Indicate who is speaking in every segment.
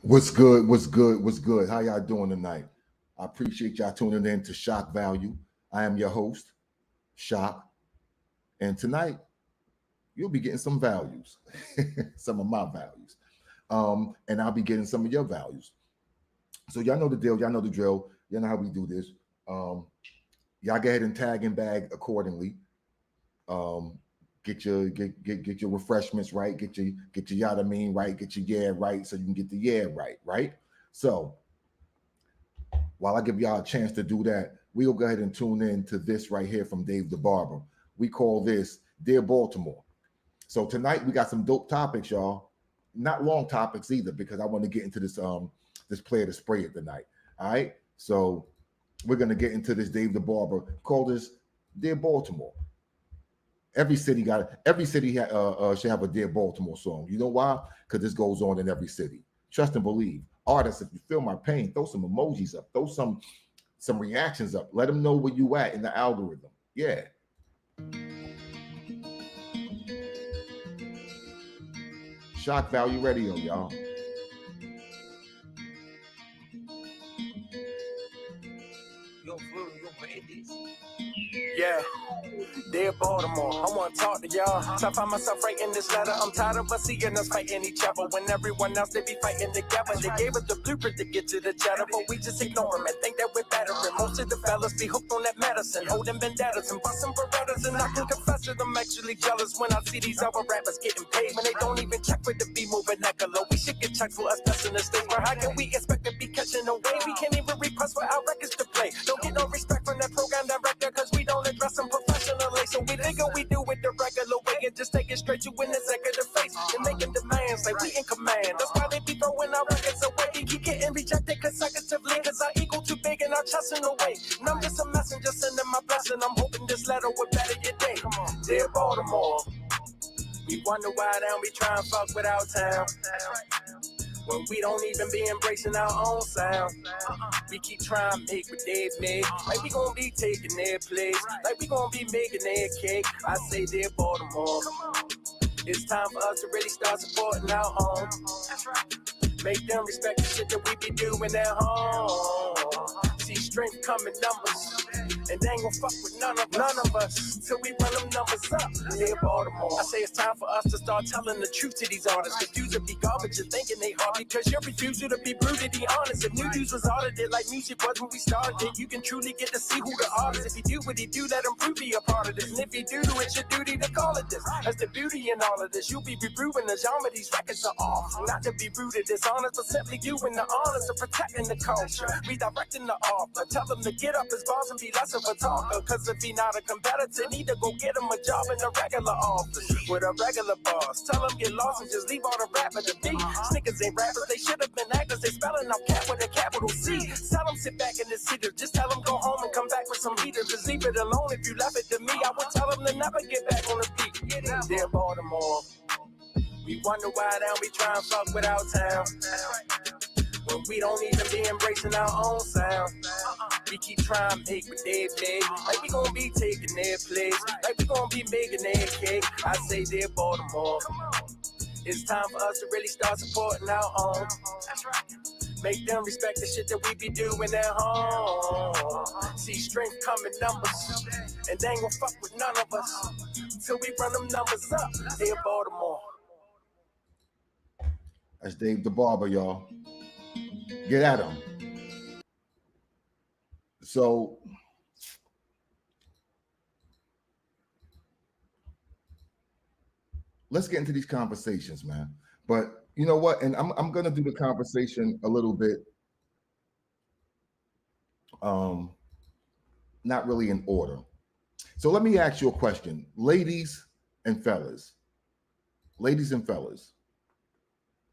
Speaker 1: What's good? What's good? What's good? How y'all doing tonight? I appreciate y'all tuning in to Shock Value. I am your host, Shak, and tonight you'll be getting some values, some of my values, and I'll be getting some of your values. So y'all know the deal. Y'all know the drill. Y'all know how we do this. Um, y'all go ahead and tag and bag accordingly. Um, get your refreshments right. Get your yada mean right. Get your yeah right, so you can get the yeah right. Right. So while I give y'all a chance to do that, we'll go ahead and tune in to this right here from Dave the Barber. We call this Dear Baltimore. So tonight we got some dope topics, y'all. Not long topics either, because I want to get into this player to spray it tonight. All right. So we're gonna get into this Dave the Barber. Call this Dear Baltimore. Every city should have a Dear Baltimore song. You know why? Because this goes on in every city. Trust and believe. Artists, if you feel my pain, throw some emojis up, throw some reactions up. Let them know where you at in the algorithm. Yeah. Shock Value Radio, y'all.
Speaker 2: Yeah, dear Baltimore, I want to talk to y'all. So I find myself writing this letter. I'm tired of us seeing us fighting each other when everyone else they be fighting together. They gave us the blueprint to get to the cheddar, but we just ignore them and think that we're better. And most of the fellas be hooked on that medicine, holding vendettas and busting berettas. And I can confess that I'm actually jealous when I see these other rappers getting paid when they don't even check for the be moving that low. We should get checked for us busting the stage, but how can we expect to be catching away? We can't even request for our records to play. Don't get no respect from that program director, cause we don't address them professionally. So we figure we do it the regular way and just take it straight to an executive face and making demands like we in command. That's why they be throwing our records away. We keep getting rejected consecutively cause our ego too big and our chest in the way. And I'm just a messenger sending my blessing. I'm hoping this letter will better your day. Come on. Dear Baltimore, we wonder why they don't be trying to fuck with our town. When we don't even be embracing our own sound. We keep trying to make what they've made. Like we gon' be taking their place. Like we gon' be making their cake. I say dear Baltimore, it's time for us to really start supporting our home. Make them respect the shit that we be doing at home. See strength come in numbers. And they ain't gon' fuck with none of us till we run them numbers up. Dear Baltimore, I say it's time for us to start telling the truth to these artists. Refuse to be garbage and thinking they hard because your refusal to be brutally honest. If New Juice was audited like music was when we started it, you can truly get to see who the artist is. If he do what he do, let him prove be a part of this. And if he do, it's your duty to call it this. That's the beauty in all of this. You'll be reproving the genre these records are off. Not to be rude or dishonest, but simply doing the honors of protecting the culture. Redirecting the offer. Tell them to get up his bars and be less of a talker. Cause if he not a competitor, need to go get him a job in a regular office with a regular boss. Tell him get lost and just leave all the rap at the beat. Snickers ain't rappers, they should have been actors. They spelling out cat with a capital C. Tell them sit back in the seat. Just tell them go home and come back with some heater. Just leave it alone. If you left it to me, I would tell them to never get back on the beat. Dear Baltimore, we wonder why they don't be trying to fuck with our town. When we don't even be embracing our own sound. We keep trying to make what they've made. Like we gon' be taking their place. Like we gon' be making their cake. I say dear Baltimore, it's time for us to really start supporting our own. Make them respect the shit that we be doing at home. See strength come in numbers. And they ain't gon' fuck with none of us till we run them numbers up. Dear Baltimore.
Speaker 1: That's Dave the Barber, y'all. Get at him. So let's get into these conversations, man. But you know what? And I'm gonna do the conversation a little bit not really in order. So let me ask you a question, ladies and fellas, ladies and fellas,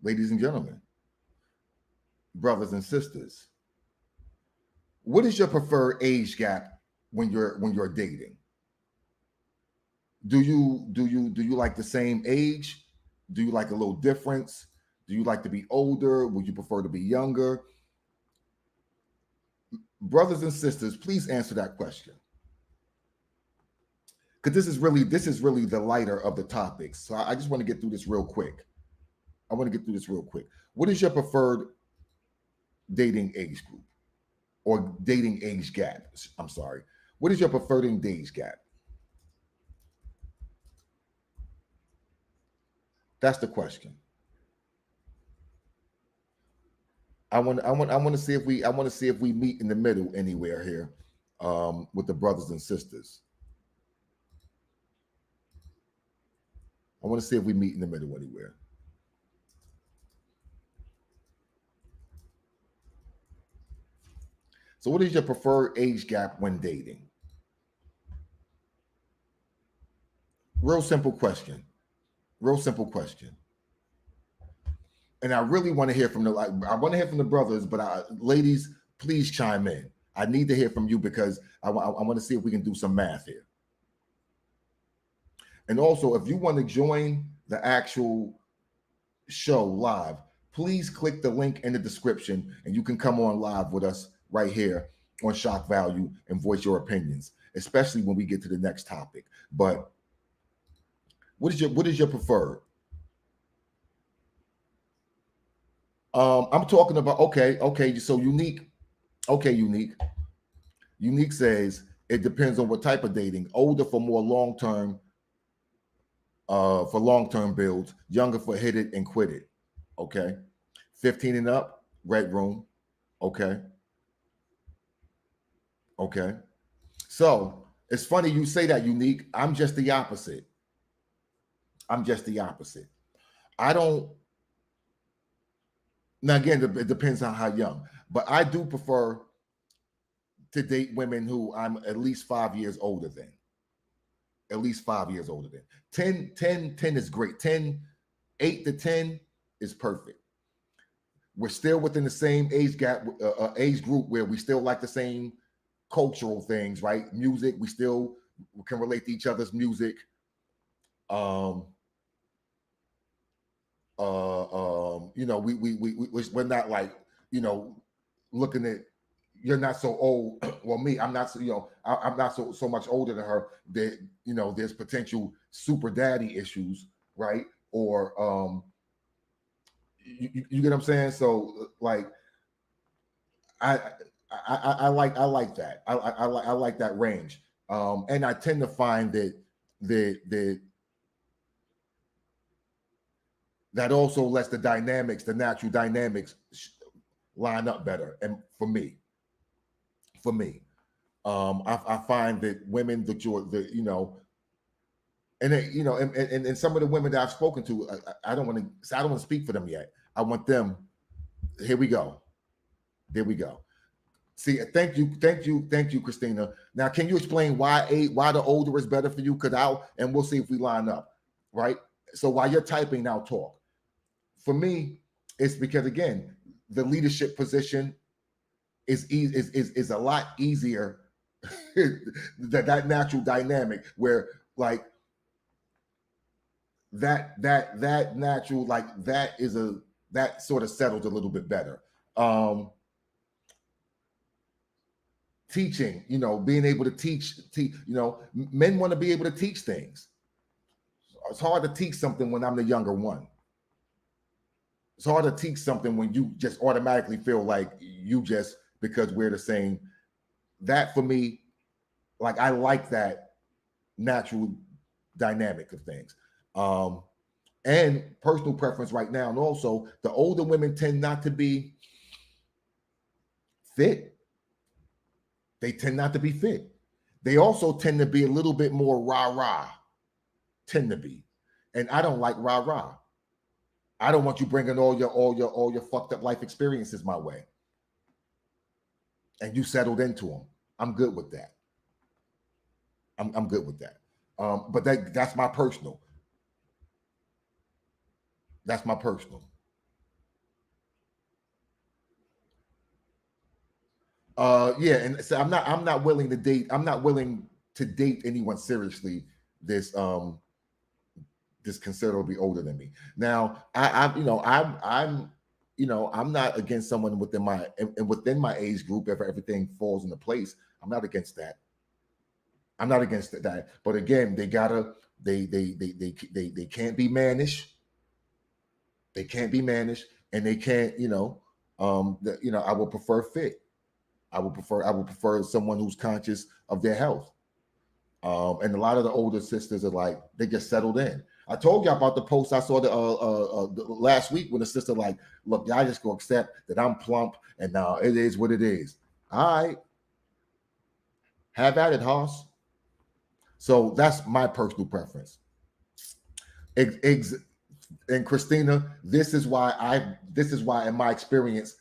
Speaker 1: ladies and gentlemen, brothers and sisters. What is your preferred age gap when you're dating? Do you like the same age? Do you like a little difference? Do you like to be older? Would you prefer to be younger? Brothers and sisters, please answer that question. Because this is really the lighter of the topics. So I just want to get through this real quick. What is your preferred dating age group or dating age gap? I'm sorry. What is your preferred age gap? That's the question. I want to see if we meet in the middle anywhere here, with the brothers and sisters. I want to see if we meet in the middle anywhere. So, what is your preferred age gap when dating? Real simple question. Real simple question. And I really want to hear from I want to hear from the brothers, but ladies, please chime in. I need to hear from you because I want to see if we can do some math here. And also, if you want to join the actual show live, please click the link in the description and you can come on live with us right here on Shock Value and voice your opinions, especially when we get to the next topic. But what is your preferred? I'm talking about okay. So unique. Unique says it depends on what type of dating. Older for more long term, for long term builds. Younger for hit it and quit it. Okay, 15 and up, red room. Okay. So it's funny you say that, Unique. I'm just the opposite. I don't. Now again, it depends on how young, but I do prefer to date women who I'm at least 5 years older than. At least 5 years older than. 10 is great. 8 to 10 is perfect. We're still within the same age gap, age group where we still like the same cultural things, right? Music, we still can relate to each other's music. We're not like, looking at, you're not so old. Well, me, I'm not so, I'm not so much older than her that, there's potential super daddy issues, right? Or you get what I'm saying? So like, I like that. I like that range. And I tend to find that also lets the natural dynamics line up better. And for me, I find that women and some of the women that I've spoken to, I don't want to speak for them yet. I want them. Here we go. There we go. See, thank you, Christina. Now, can you explain why the older is better for you? And we'll see if we line up, right? So while you're typing now, talk. For me, it's because again, the leadership position is a lot easier. that natural dynamic where like that natural, like that sort of settles a little bit better. Teaching, being able to teach, men want to be able to teach things. It's hard to teach something when I'm the younger one. It's hard to teach something when you just automatically feel like you just, because we're the same. That for me, like I like that natural dynamic of things. And personal preference right now. And also the older women tend not to be fit. They tend not to be fit. They also tend to be a little bit more rah-rah. Tend to be. And I don't like rah-rah. I don't want you bringing all your fucked up life experiences my way. And you settled into them. I'm good with that. I'm good with that. But that's my personal. That's my personal. Yeah, and so I'm not willing to date. I'm not willing to date anyone seriously this considerably older than me. Now, I'm not against someone within my age group if everything falls into place. I'm not against that. But again, they can't be mannish. They can't be mannish, and they can't, I would prefer fit. I would prefer someone who's conscious of their health. And a lot of the older sisters are like, they just settled in. I told y'all about the post I saw the last week when the sister like, look, y'all just gonna accept that I'm plump and now it is what it is. All right, have at it, Hoss. So that's my personal preference. And Christina, this is why in my experience,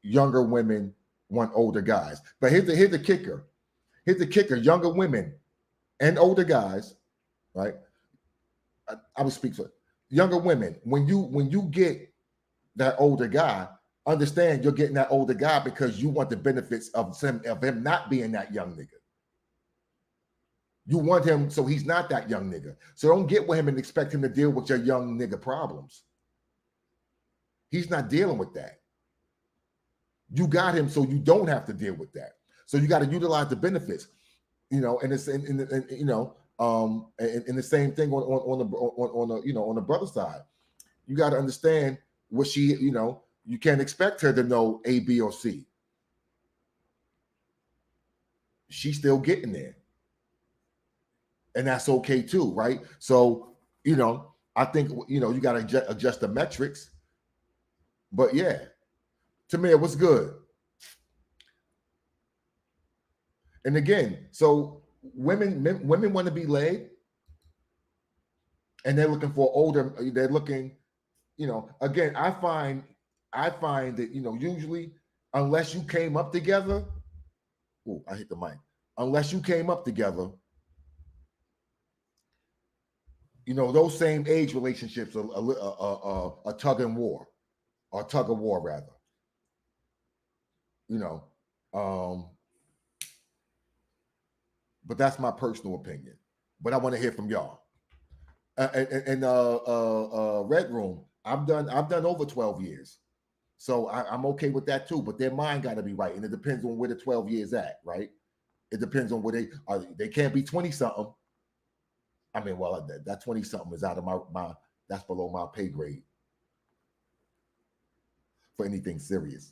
Speaker 1: younger women want older guys. But here's the kicker. Here's the kicker: younger women and older guys, right? I would speak for younger women. When you get that older guy, understand you're getting that older guy because you want the benefits of him not being that young nigga. You want him so he's not that young nigga. So don't get with him and expect him to deal with your young nigga problems. He's not dealing with that. You got him so you don't have to deal with that. So you got to utilize the benefits, and it's in the same thing on the brother side. You got to understand what she, you can't expect her to know A, B, or C. She's still getting there. And that's okay too, right? So, I think, you got to adjust the metrics. But yeah, Tamir, what's good? And again, so women want to be laid, and they're looking for older. They're looking, again, I find that usually, unless you came up together. Oh, I hit the mic. Unless you came up together, those same age relationships are a tug of war rather. But that's my personal opinion. But I want to hear from y'all. And Red Room, I've done over 12 years. So I'm okay with that too. But their mind got to be right. And it depends on where the 12 years at, right? It depends on where they are. They can't be 20-something. I mean, well, that 20-something is out of my that's below my pay grade for anything serious.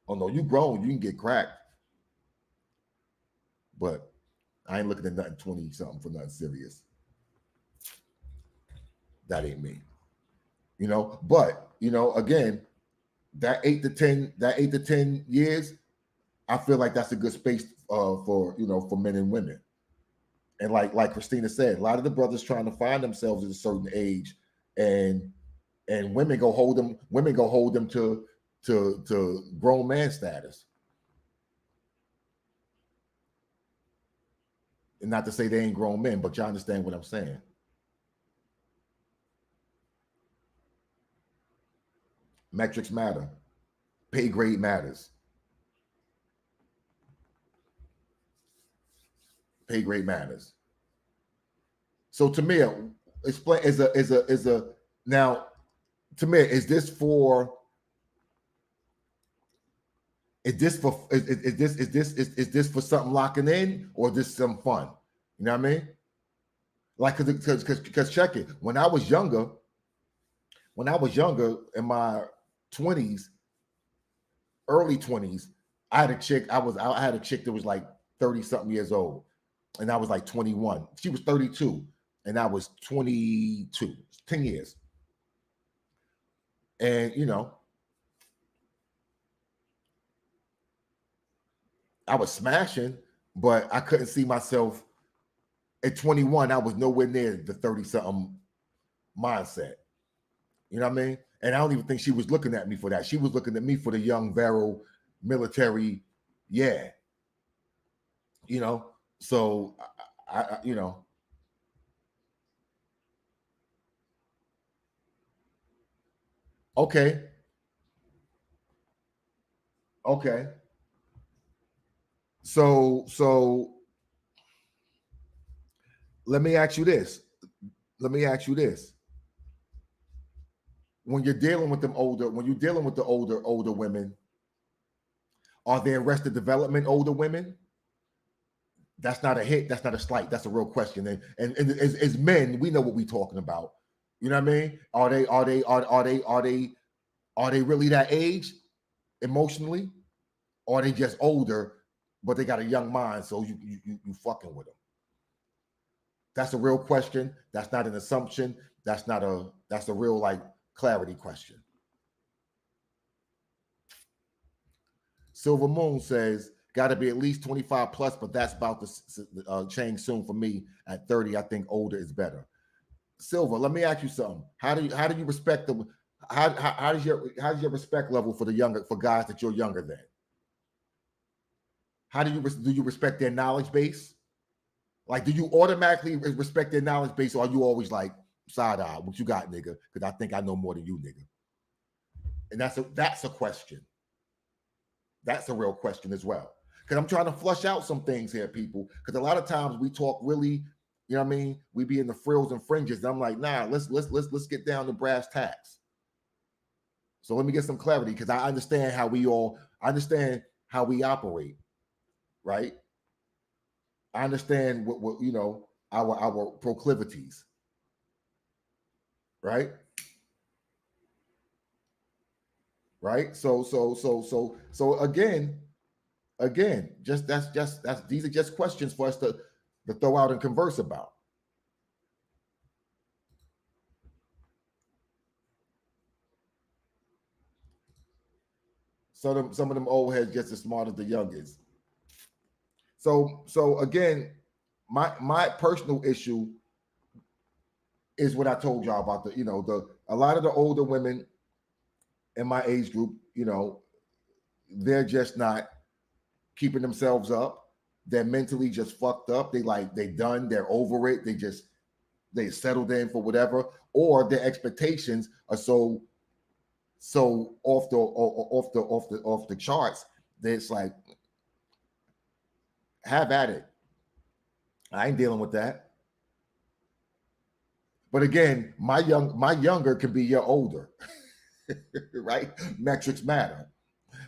Speaker 1: Oh no, you grown, you can get cracked. But I ain't looking at nothing 20-something for nothing serious. That ain't me. But again, that 8 to 10 years, I feel like that's a good space for men and women. And like Christina said, a lot of the brothers trying to find themselves at a certain age, and women go hold them to grown man status. And not to say they ain't grown men, but y'all understand what I'm saying. Metrics matter. Pay grade matters. Pay grade matters. So Tamir, explain is a now, Tamir, is this for something locking in, or is this some fun? You know what I mean? Like, because check it. When I was younger in my 20s, early 20s, I had a chick that was like 30-something years old, and I was like 21. She was 32, and I was 22. 10 years. And I was smashing, but I couldn't see myself at 21. I was nowhere near the 30-something mindset. You know what I mean? And I don't even think she was looking at me for that. She was looking at me for the young, virile, military. Yeah. So I Okay. So let me ask you this. When you're dealing with the older women, are they Arrested Development older women? That's not a hit. That's not a slight. That's a real question. And as men, we know what we're talking about. You know what I mean? Are Are they really that age emotionally? Or are they just older, but they got a young mind, so you fucking with them? That's a real question. That's not an assumption. That's a real like clarity question. Silver Moon says, got to be at least 25 plus, but that's about to change soon for me. At 30, I think older is better. Silver, let me ask you something. How do you respect them? How's your respect level for guys that you're younger than? How do you respect their knowledge base? Like, do you automatically respect their knowledge base, or are you always like side eye? What you got, nigga? Because I think I know more than you, nigga. And that's a question. That's a real question as well. Because I'm trying to flush out some things here, people. Because a lot of times we talk really, you know what I mean? We be in the frills and fringes. And I'm like, nah, let's get down to brass tacks. So let me get some clarity, because I understand how we operate, right? I understand what you know, our proclivities, right? Right. So again, just that's these are just questions for us to throw out and converse about. So some of them old heads just as smart as the youngest. So again, my personal issue is what I told y'all about a lot of the older women in my age group, they're just not keeping themselves up. They're mentally just fucked up. They done, they're over it. They settled in for whatever, or their expectations are so off the charts that it's like, have at it. I ain't dealing with that. But again, my younger can be your older, right? Metrics matter.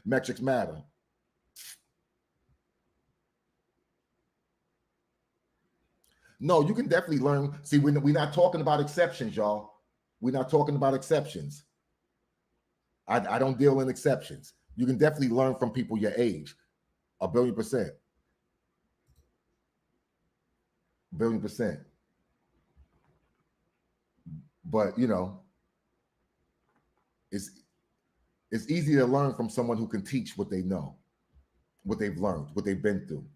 Speaker 1: Metrics matter. No, you can definitely learn. See, we're not talking about exceptions, y'all. We're not talking about exceptions. I don't deal in exceptions. You can definitely learn from people your age. 1,000,000,000%. 1,000,000,000%. But it's easy to learn from someone who can teach what they know, what they've learned, what they've been through.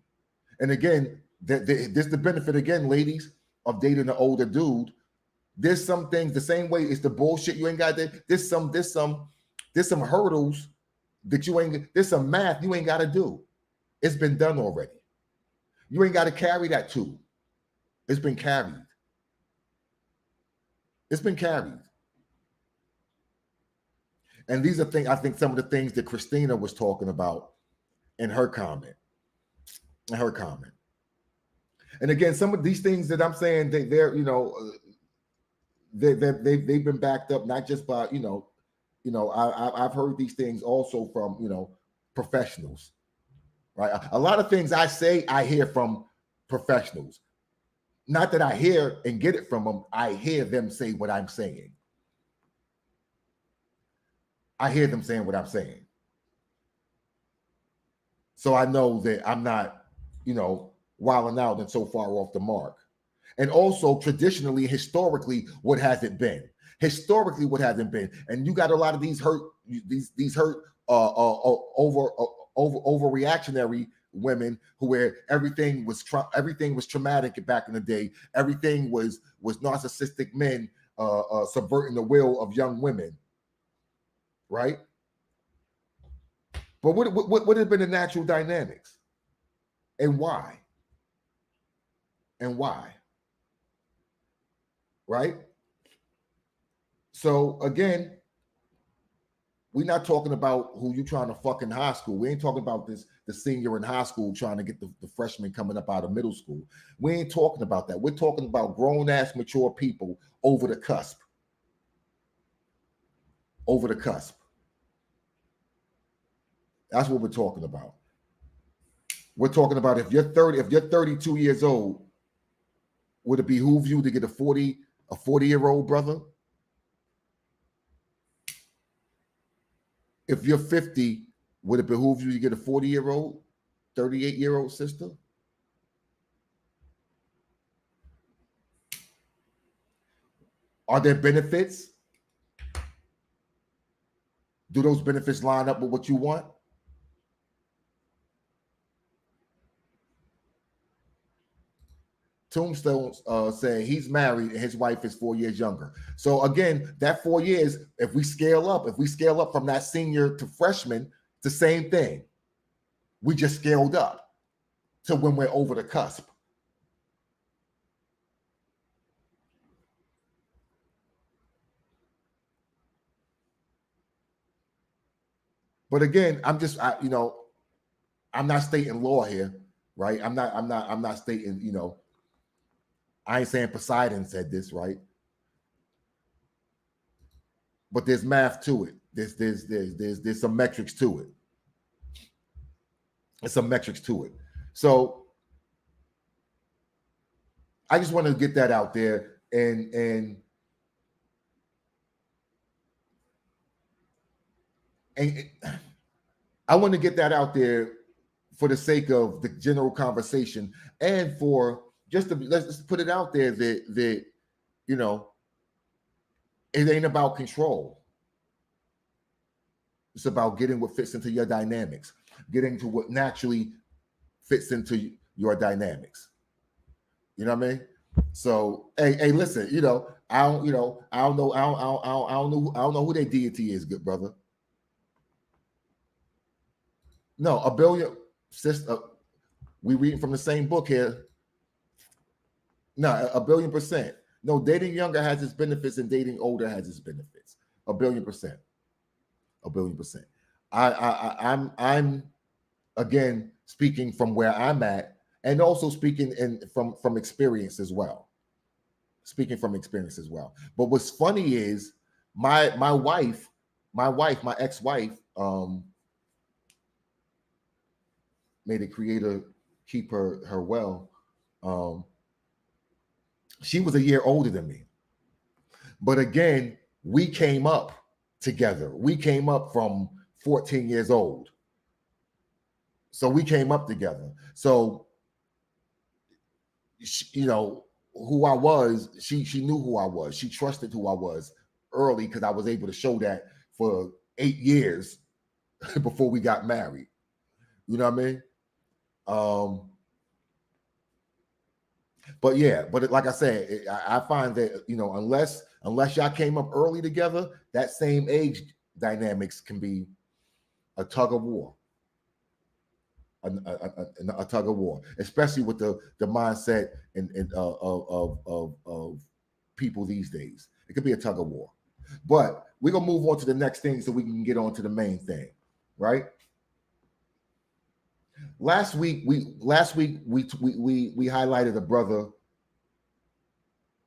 Speaker 1: And again, there's the benefit again, ladies, of dating an older dude. There's some things the same way it's the bullshit you ain't got there. There's some hurdles that you ain't. There's some math you ain't got to do. It's been done already. You ain't got to carry that too. It's been carried. It's been carried. And these are things, I think, some of the things that Christina was talking about in her comment. And again, some of these things that I'm saying, they've been backed up not just by I've heard these things also from professionals, right? A lot of things I say I hear from professionals. Not that I hear and get it from them. I hear them say what I'm saying. I hear them saying what I'm saying. So I know that I'm not, wilding out and so far off the mark. And also traditionally, historically, what has it been? Historically, what has it been? And you got a lot of these hurt overreactionary women where everything was traumatic back in the day. Everything was narcissistic men subverting the will of young women, right? But what have been the natural dynamics, and why? And why? Right? So again, we're not talking about who you trying to fuck in high school. We ain't talking about the senior in high school trying to get the freshman coming up out of middle school. We ain't talking about that. We're talking about grown-ass, mature people over the cusp. Over the cusp. That's what we're talking about. We're talking about if you're 32 years old, would it behoove you to get a 40-year-old brother? if you're 50, would it behoove you to get a 40-year-old, 38-year-old sister? Are there benefits? Do those benefits line up with what you want? Tombstone saying he's married and his wife is 4 years younger. So again, that 4 years, if we scale up from that senior to freshman, it's the same thing. We just scaled up to when we're over the cusp. But again, I'm not stating law here, right? I'm not stating, I ain't saying Poseidon said this, right? But there's math to it. There's some metrics to it. There's some metrics to it. So I just want to get that out there, and I want to get that out there for the sake of the general conversation, and for let's put it out there that it ain't about control. It's about getting what fits into your dynamics, getting to what naturally fits into your dynamics. You know what I mean? So, hey, listen. I don't know who their deity is, good brother. No, a billion, sister. We reading from the same book here. No, a billion percent. No, dating younger has its benefits and dating older has its benefits. A billion percent. A billion percent. I'm again speaking from where I'm at, and also speaking from experience as well. Speaking from experience as well. But what's funny is my ex-wife, may the creator keep her well. She was a year older than me. But again, we came up together. We came up from 14 years old. So we came up together. So, who I was, she knew who I was. She trusted who I was early because I was able to show that for 8 years before we got married. You know what I mean? But yeah, like I said, I find that unless y'all came up early together, that same age dynamics can be a tug of war. A tug of war, especially with the mindset of people these days. It could be a tug of war. But we're gonna move on to the next thing so we can get on to the main thing, right? Last week we highlighted a brother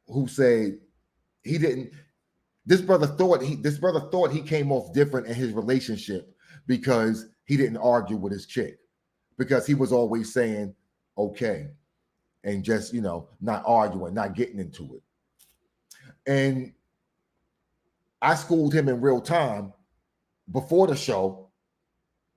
Speaker 1: who said he didn't. This brother thought he came off different in his relationship because he didn't argue with his chick, because he was always saying okay and just not arguing, not getting into it. And I schooled him in real time before the show.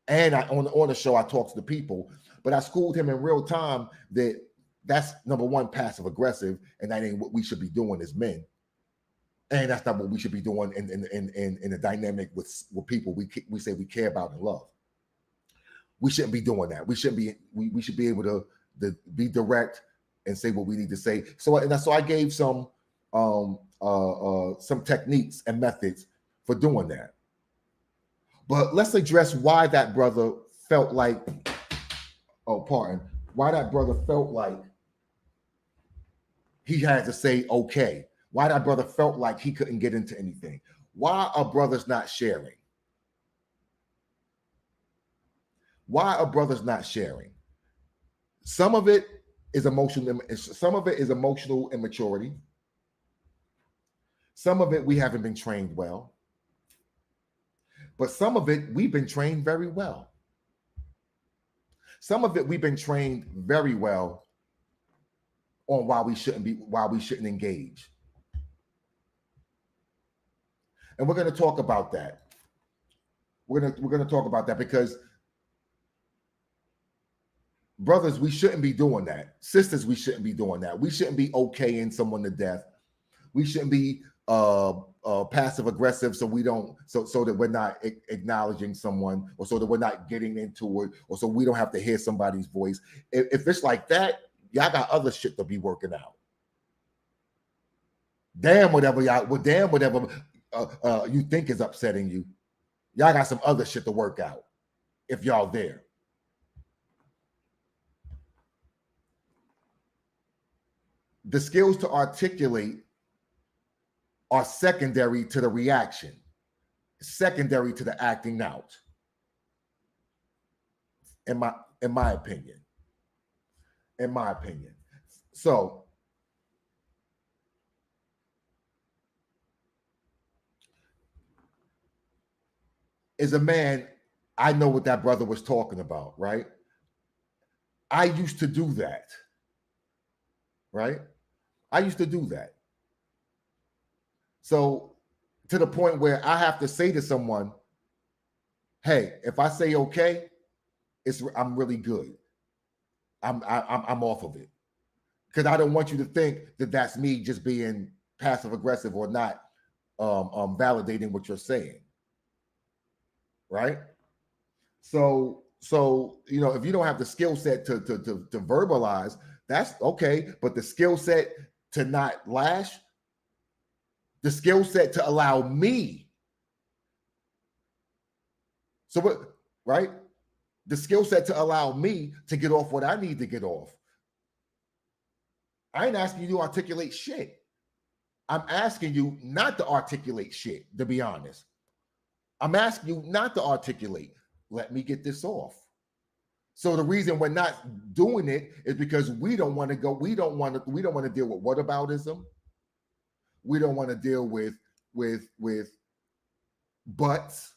Speaker 1: And on the show, I talked to the people, but I schooled him in real time that that's number one, passive aggressive, and that ain't what we should be doing as men. And that's not what we should be doing in a dynamic with people we say we care about and love. We shouldn't be doing that. We shouldn't be. We should be able to be direct and say what we need to say. So I gave some techniques and methods for doing that. But let's address why that brother felt like, why that brother felt like he had to say okay. Why that brother felt like he couldn't get into anything. Why are brothers not sharing? Why are brothers not sharing? Some of it is emotional. Some of it is emotional immaturity. Some of it we haven't been trained well. But some of it we've been trained very well. Some of it we've been trained very well on why we shouldn't engage. And we're going to talk about that. We're gonna talk about that because brothers, we shouldn't be doing that. Sisters, we shouldn't be doing that. We shouldn't be okaying someone to death. We shouldn't be passive aggressive, so we don't so that we're not acknowledging someone, or so that we're not getting into it, or so we don't have to hear somebody's voice. If it's like that, y'all got other shit to be working out. Damn whatever you think is upsetting you, y'all got some other shit to work out if y'all there. The skills to articulate are secondary to the reaction, secondary to the acting out. In my opinion. So as a man, I know what that brother was talking about, right? I used to do that, right? I used to do that. So to the point where I have to say to someone, hey, if I say okay, I'm really good. I'm off of it. Because I don't want you to think that that's me just being passive aggressive or not validating what you're saying. Right? So if you don't have the skill set to verbalize, that's okay. But the skill set to not lash, the skill set to allow me. So what, right? The skill set to allow me to get off what I need to get off. I ain't asking you to articulate shit. I'm asking you not to articulate shit, to be honest. I'm asking you not to articulate. Let me get this off. So the reason we're not doing it is because we don't want to deal with whataboutism. We don't want to deal with buts.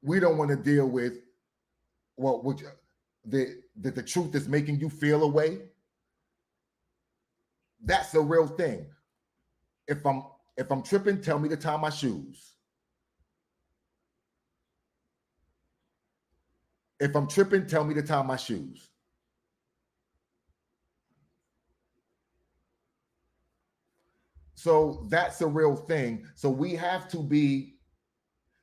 Speaker 1: We don't want to deal with the truth is making you feel a way. That's the real thing. If I'm tripping, tell me to tie my shoes. If I'm tripping, tell me to tie my shoes. So that's a real thing. So we have to be.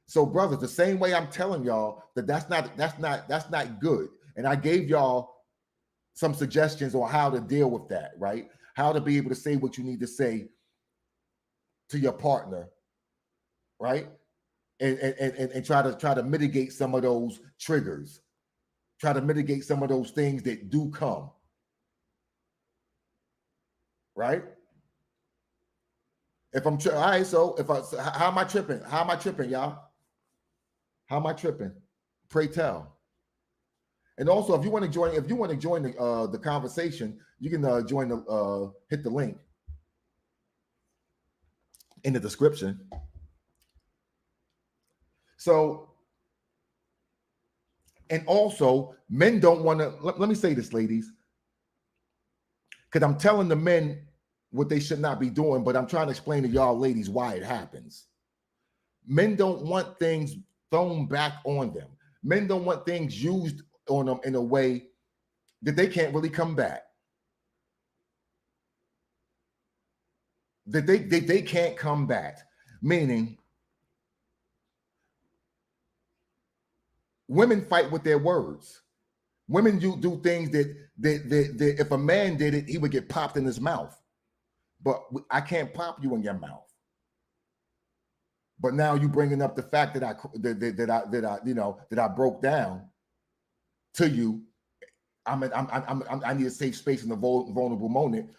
Speaker 1: So brothers, the same way I'm telling y'all that's not good. And I gave y'all some suggestions on how to deal with that, right? How to be able to say what you need to say to your partner, right? And try to mitigate some of those triggers. Try to mitigate some of those things that do come. Right? If I'm all right, so how am I tripping? How am I tripping, y'all? How am I tripping? Pray tell. And also, if you want to join the conversation, you can hit the link in the description. So, and also, men don't want to. Let me say this, ladies, because I'm telling the men what they should not be doing, but I'm trying to explain to y'all, ladies, why it happens. Men don't want things thrown back on them. Men don't want things used on them in a way that they can't really come back. That they can't come back. Meaning, women fight with their words. Women do things that if a man did it, he would get popped in his mouth. But I can't pop you in your mouth. But now you bringing up the fact that I broke down to you. I need a safe space in a vulnerable moment.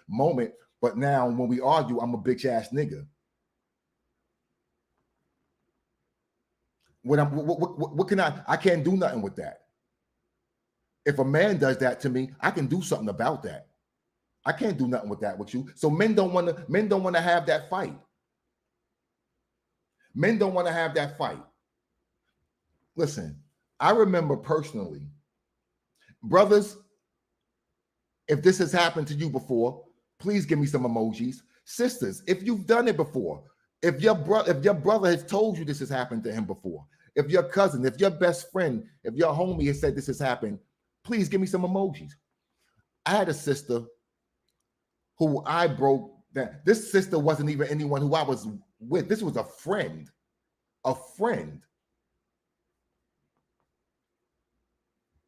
Speaker 1: But now when we argue, I'm a bitch ass nigga. What can I can't do nothing with that. If a man does that to me, I can do something about that. I can't do nothing with that with you. So men don't want to have that fight. Men don't want to have that fight. Listen, I remember personally, brothers, if this has happened to you before, please give me some emojis. Sisters, if you've done it before, If your brother has told you this has happened to him before, if your cousin, if your best friend, if your homie has said this has happened, please give me some emojis. I had a sister who I broke down. This sister wasn't even anyone who I was with. This was a friend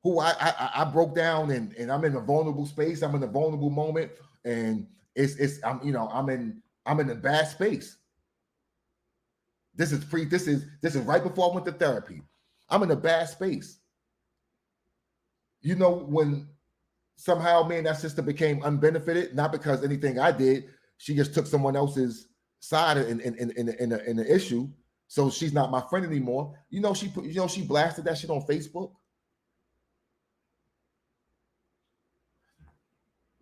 Speaker 1: who I broke down, and I'm in a vulnerable space. I'm in a vulnerable moment, and I'm in a bad space. This is right before I went to therapy. I'm in a bad space. You know, when somehow me and that sister became unbenefited, not because anything I did, she just took someone else's side in the issue. So she's not my friend anymore. She blasted that shit on Facebook.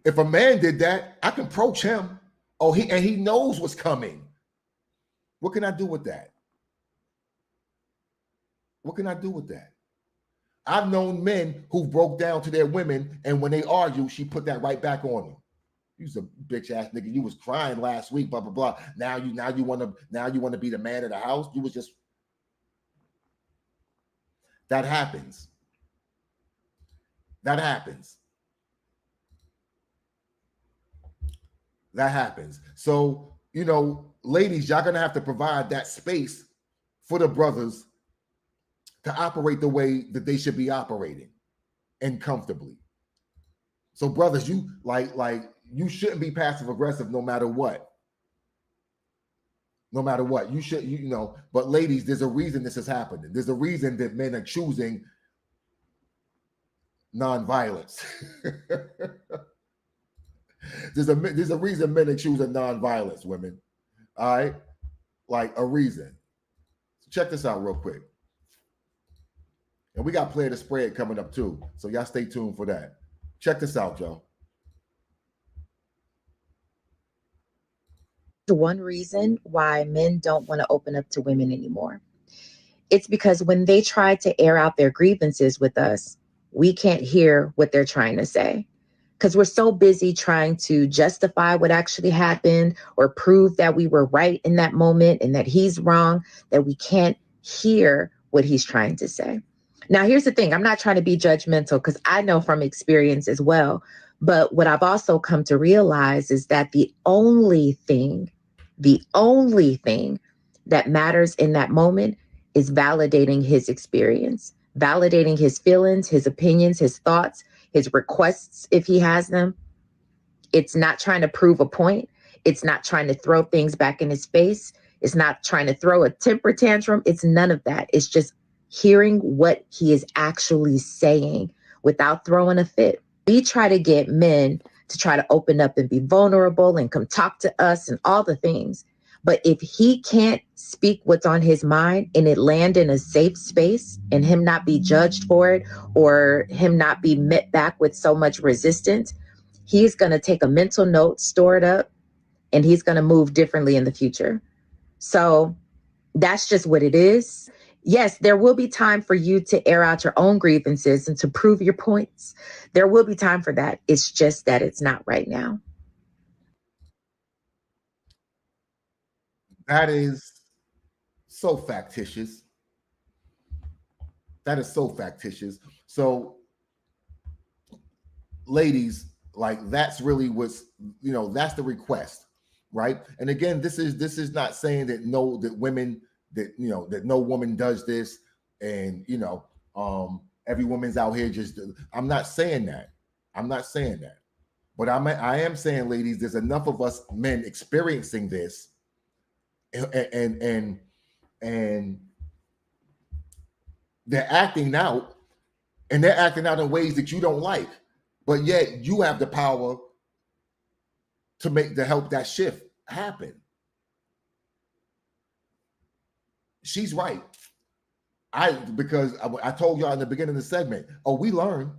Speaker 1: If a man did that, I can approach him. Oh, he knows what's coming. What can I do with that? What can I do with that? I've known men who broke down to their women, and when they argue, she put that right back on them. You's a bitch ass nigga. You was crying last week, blah blah blah. Now you want to be the man of the house. You was just. That happens. That happens. That happens. So, ladies, y'all gonna have to provide that space for the brothers to operate the way that they should be operating and comfortably. So, brothers, you you shouldn't be passive aggressive no matter what. No matter what, you should, but ladies, there's a reason this is happening. There's a reason that men are choosing nonviolence. There's a reason men are choosing nonviolence, women. All right, like a reason. So check this out real quick, and we got Play the Spread coming up too, so y'all stay tuned for that. Check this out, Joe.
Speaker 3: One reason why men don't want to open up to women anymore. It's because when they try to air out their grievances with us, we can't hear what they're trying to say, because we're so busy trying to justify what actually happened or prove that we were right in that moment and that he's wrong, that we can't hear what he's trying to say. Now, here's the thing. I'm not trying to be judgmental, because I know from experience as well. But what I've also come to realize is that the only thing that matters in that moment is validating his experience, validating his feelings, his opinions, his thoughts, his requests, if he has them. It's not trying to prove a point. It's not trying to throw things back in his face. It's not trying to throw a temper tantrum. It's none of that. It's just hearing what he is actually saying without throwing a fit. We try to get men to try to open up and be vulnerable and come talk to us and all the things. But if he can't speak what's on his mind and it land in a safe space and him not be judged for it or him not be met back with so much resistance, he's going to take a mental note, store it up, and he's going to move differently in the future. So that's just what it is. Yes, there will be time for you to air out your own grievances and to prove your points. There will be time for that. It's just that it's not right now.
Speaker 1: That is so factitious. That is so factitious. So, ladies, that's really what's, that's the request, right? And again, this is not saying that women, that no woman does this, and every woman's out here just. I'm not saying that. But I am saying, ladies, there's enough of us men experiencing this, and they're acting out, and they're acting out in ways that you don't like, but yet you have the power to help that shift happen. She's right. Because I told y'all in the beginning of the segment, we learn.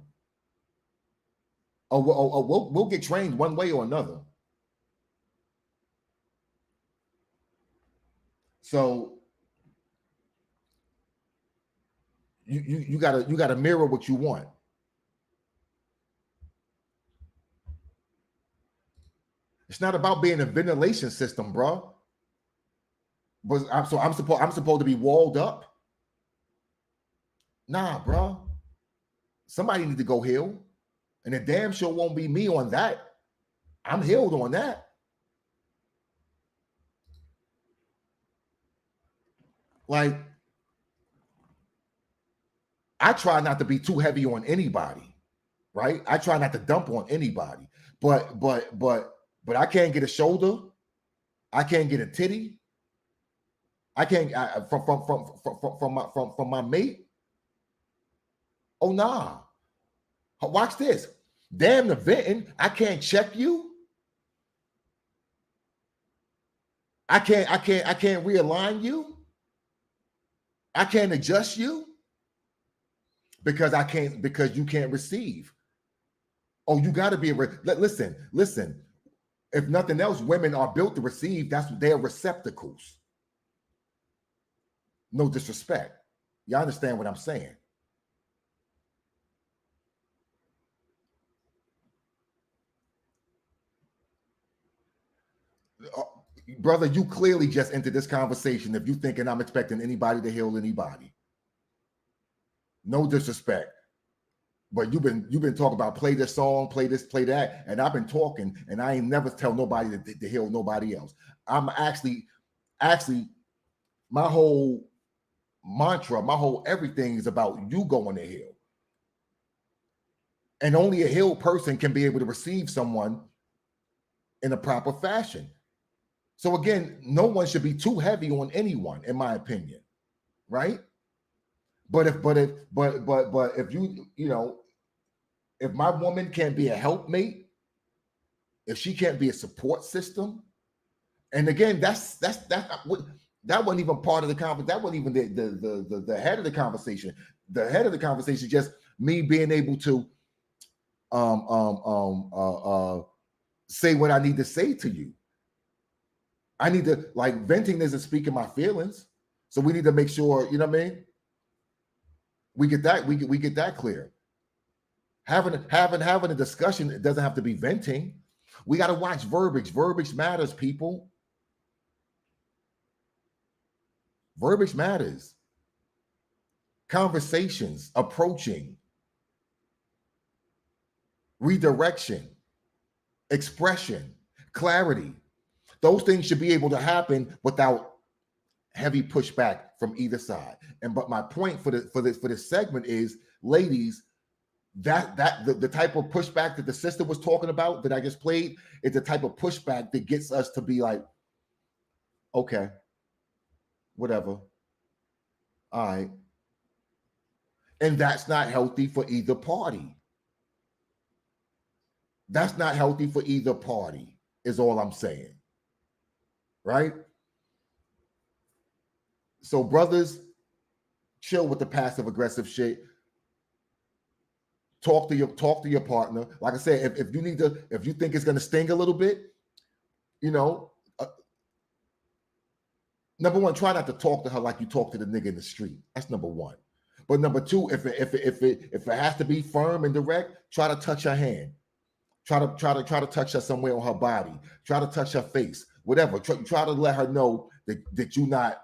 Speaker 1: We'll get trained one way or another. So you gotta mirror what you want. It's not about being a ventilation system, bro. But I'm supposed to be walled up. Nah, bro. Somebody need to go heal, and it damn sure won't be me on that. I'm healed on that. Like, I try not to be too heavy on anybody, right? I try not to dump on anybody, but I can't get a shoulder. I can't get a titty. I can't from my mate. Oh nah. Watch this. Damn the venting. I can't check you. I can't realign you. I can't adjust you because you can't receive. Oh, you got to be listen. If nothing else, women are built to receive. That's their receptacles. No disrespect. You understand what I'm saying? Brother, you clearly just entered this conversation if you thinking I'm expecting anybody to heal anybody. No disrespect. But you've been talking about play this song, play this, play that, and I've been talking, and I ain't never tell nobody to heal nobody else. I'm actually, my whole mantra, my whole everything is about you going to heal. And only a healed person can be able to receive someone in a proper fashion. So again, no one should be too heavy on anyone, in my opinion, right? But if if my woman can't be a helpmate, if she can't be a support system, and again, that wasn't even part of the conversation. That wasn't even the head of the conversation. The head of the conversation is just me being able to say what I need to say to you. I need to, like, venting isn't speaking my feelings. So we need to make sure, you know what I mean? We get that clear. Having a discussion, it doesn't have to be venting. We got to watch verbiage. Verbiage matters, people. Verbiage matters. Conversations, approaching, redirection, expression, clarity. Those things should be able to happen without heavy pushback from either side. But my point for this segment is, ladies, that the type of pushback that the sister was talking about that I just played is the type of pushback that gets us to be like, okay, whatever, all right. And that's not healthy for either party. That's not healthy for either party, is all I'm saying. Right? So brothers, chill with the passive aggressive shit. Talk to your partner. Like I said, if you think it's gonna sting a little bit, number one, try not to talk to her like you talk to the nigga in the street. That's number one. But number two, if it has to be firm and direct, try to touch her hand. Try to touch her somewhere on her body. Try to touch her face. Whatever. Try to let her know that you're not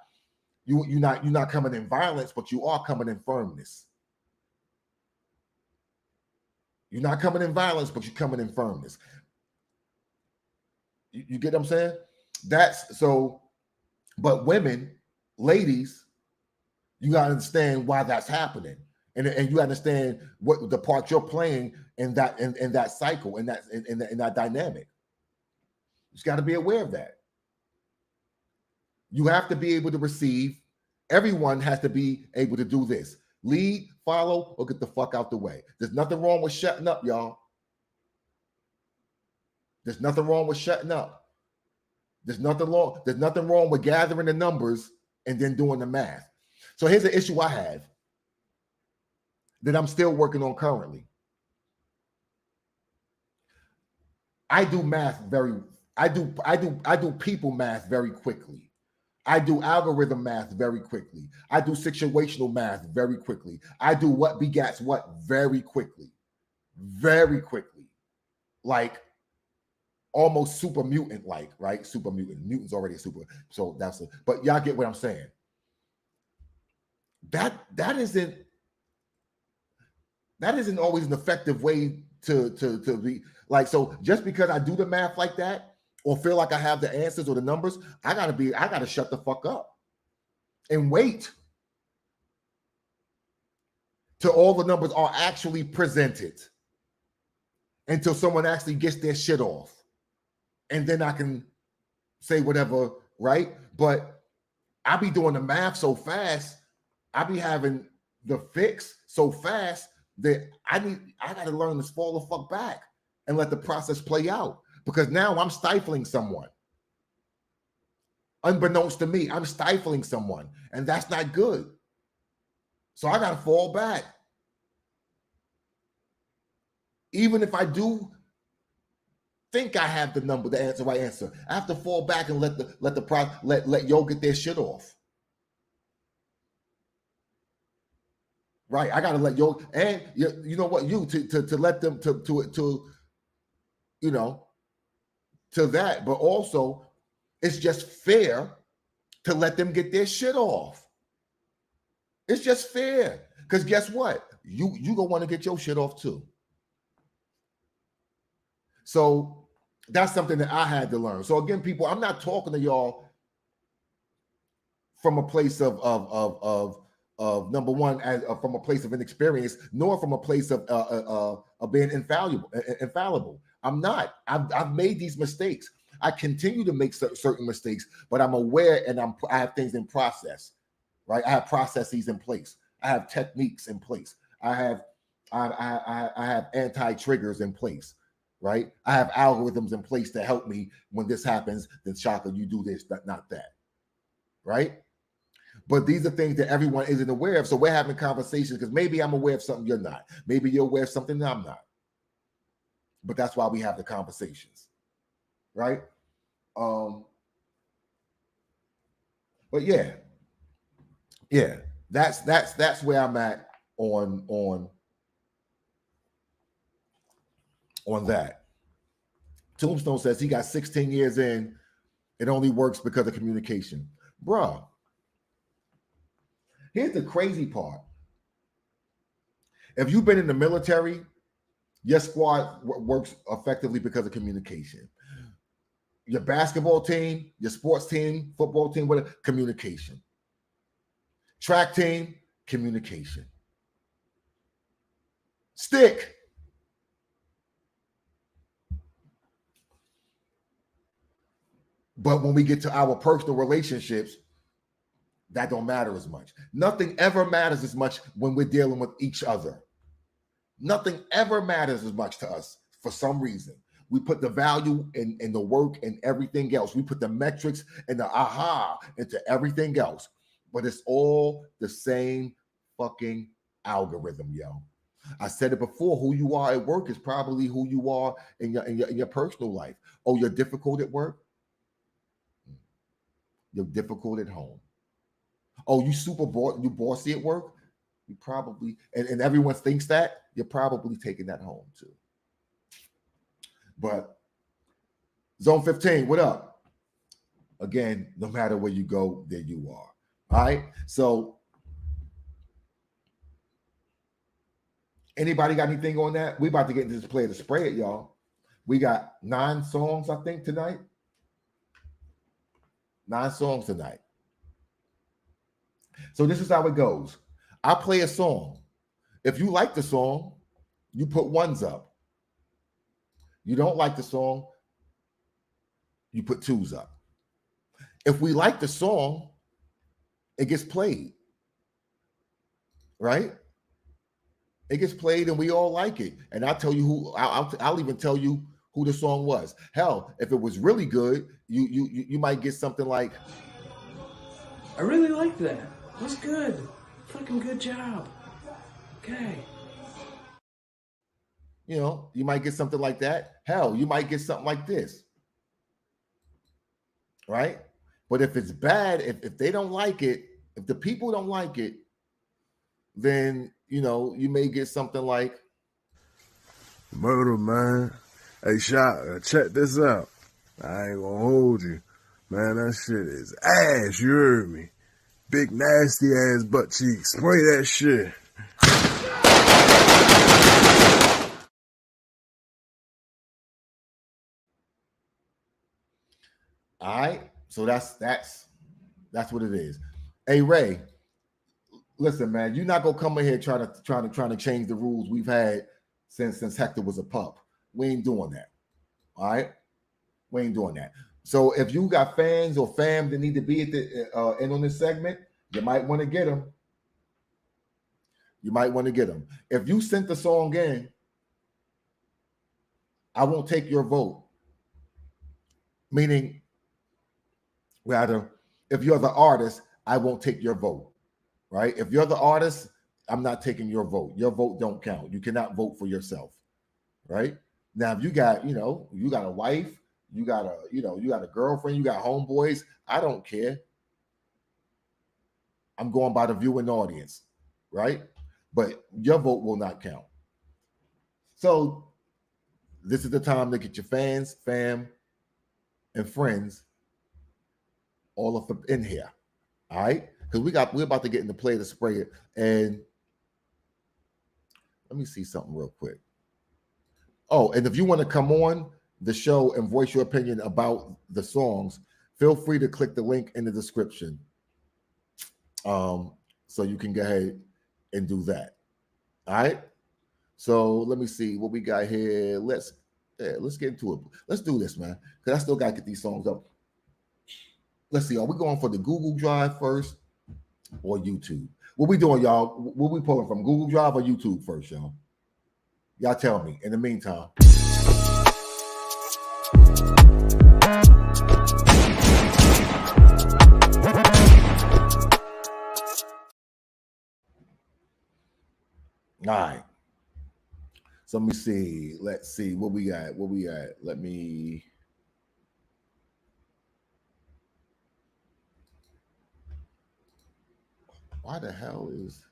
Speaker 1: coming in violence, but you are coming in firmness. You're not coming in violence, but you're coming in firmness. You get what I'm saying? That's so. But women, ladies, you gotta understand why that's happening, and you understand what the part you're playing in that cycle, in that dynamic. You just got to be aware of that. You have to be able to receive. Everyone has to be able to do this. Lead, follow, or get the fuck out the way. There's nothing wrong with shutting up, y'all. There's nothing wrong with shutting up. There's nothing wrong with gathering the numbers and then doing the math. So here's an issue I have that I'm still working on currently. I do people math very quickly. I do algorithm math very quickly. I do situational math very quickly. I do what begats what very quickly. Very quickly. Like, almost super mutant like, right? Super mutant. Mutant's already a super. So that's it. But y'all get what I'm saying. That isn't always an effective way to be like. So just because I do the math like that or feel like I have the answers or the numbers, I gotta shut the fuck up and wait till all the numbers are actually presented, until someone actually gets their shit off, and then I can say whatever, right? But I be doing the math so fast, I be having the fix so fast that I gotta learn to fall the fuck back and let the process play out, because now I'm stifling someone. Unbeknownst to me, I'm stifling someone, and that's not good. So I gotta fall back. Even if I do think I have the right answer, I have to fall back and let yo get their shit off. Right, I gotta let yo, and you know what, you to let them to you know, to that, but also it's just fair to let them get their shit off. It's just fair, because guess what, you gonna want to get your shit off too. So that's something that I had to learn. So again, people, I'm not talking to y'all from a place of number one, as from a place of inexperience, nor from a place of being infallible. I'm not. I've made these mistakes. I continue to make certain mistakes, but I'm aware, and I have things in process, right? I have processes in place. I have techniques in place. I have anti-triggers in place, right? I have algorithms in place to help me when this happens. Then Shaka, you do this, not that, right? But these are things that everyone isn't aware of. So we're having conversations because maybe I'm aware of something you're not. Maybe you're aware of something that I'm not. But that's why we have the conversations, right? But yeah, that's where I'm at on that. Tombstone says he got 16 years in. It only works because of communication, bruh. Here's the crazy part. If you've been in the military, your squad works effectively because of communication. Your basketball team, your sports team, football team, whatever, communication. Track team, communication. Stick. But when we get to our personal relationships, that don't matter as much. Nothing ever matters as much when we're dealing with each other. Nothing ever matters as much to us for some reason. We put the value in the work and everything else. We put the metrics and the aha into everything else. But it's all the same fucking algorithm, yo. I said it before, who you are at work is probably who you are in your personal life. Oh, you're difficult at work? You're difficult at home. Oh, you bossy at work? You probably, and everyone thinks that, you're probably taking that home too. But Zone 15, what up? Again, no matter where you go, there you are. All right. So anybody got anything on that? We about to get into this Play It or Spray It, y'all. We got 9 songs, I think, tonight. 9 songs tonight. So this is how it goes. I play a song. If you like the song, you put 1s up. You don't like the song, you put 2s up. If we like the song, it gets played, right? It gets played and we all like it. And I'll tell you who, I'll even tell you who the song was. Hell, if it was really good, you might get something like,
Speaker 4: I really like that. That's good. Fucking good job. Okay.
Speaker 1: You know, you might get something like that. Hell, you might get something like this. Right? But if it's bad, if they don't like it, if the people don't like it, then, you know, you may get something like,
Speaker 5: Murder, man. Hey, Shak, check this out. I ain't gonna hold you. Man, that shit is ass, you heard me. Big nasty ass butt cheek. Spray that shit.
Speaker 1: All right. So that's what it is. Hey Ray, listen, man, you're not gonna come in here trying to change the rules we've had since Hector was a pup. We ain't doing that. All right, we ain't doing that. So if you got fans or fam that need to be at the in on this segment, you might want to get them. You might want to get them. If you sent the song in, I won't take your vote. Meaning, rather, if you're the artist, I won't take your vote. Right? If you're the artist, I'm not taking your vote. Your vote don't count. You cannot vote for yourself. Right? Now, if you got, you got a wife, you got a girlfriend, you got homeboys, I don't care. I'm going by the viewing audience, right? But your vote will not count. So this is the time to get your fans, fam, and friends all of them in here. All right? Because we're about to get into Play to Spray It. And let me see something real quick. Oh, and if you want to come on the show and voice your opinion about the songs, feel free to click the link in the description. So you can go ahead and do that. All right. So let me see what we got here. Let's get into it. Let's do this, man. Because I still gotta get these songs up. Let's see. Are we going for the Google Drive first or YouTube? What we doing, y'all? What we pulling from, Google Drive or YouTube first, y'all? Y'all tell me. In the meantime. All right. So let me see. Let's see what we got. Let me. Why the hell is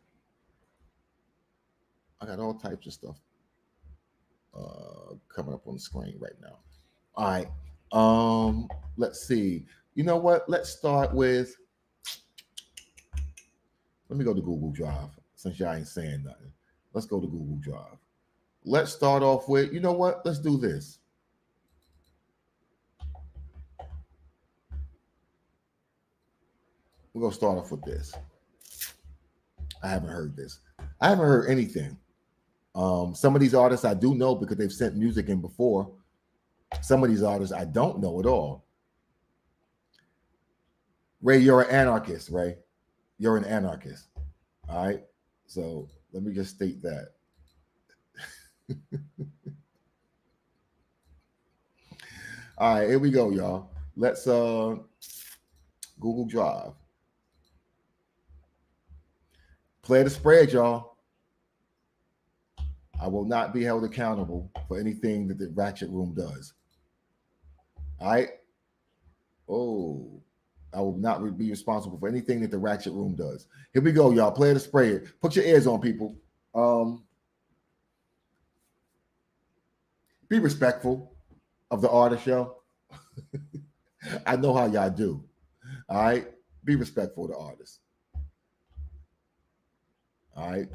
Speaker 1: I got all types of stuff coming up on the screen right now. All right. Let's see. You know what? Let's start with. Let me go to Google Drive since y'all ain't saying nothing. Let's go to Google Drive. Let's start off with, you know what? Let's do this. We're going to start off with this. I haven't heard this. I haven't heard anything. Some of these artists I do know because they've sent music in before. Some of these artists I don't know at all. Ray, you're an anarchist, Ray. You're an anarchist. All right. So let me just state that. All right, here we go, y'all. Let's Google Drive. Play the spread, y'all. I will not be held accountable for anything that the Ratchet Room does. All right. Oh, I will not be responsible for anything that the Ratchet Room does. Here we go, y'all. Play the spray it. Put your ears on, people. Be respectful of the artist, yo. I know how y'all do. All right. Be respectful of the artist. All right.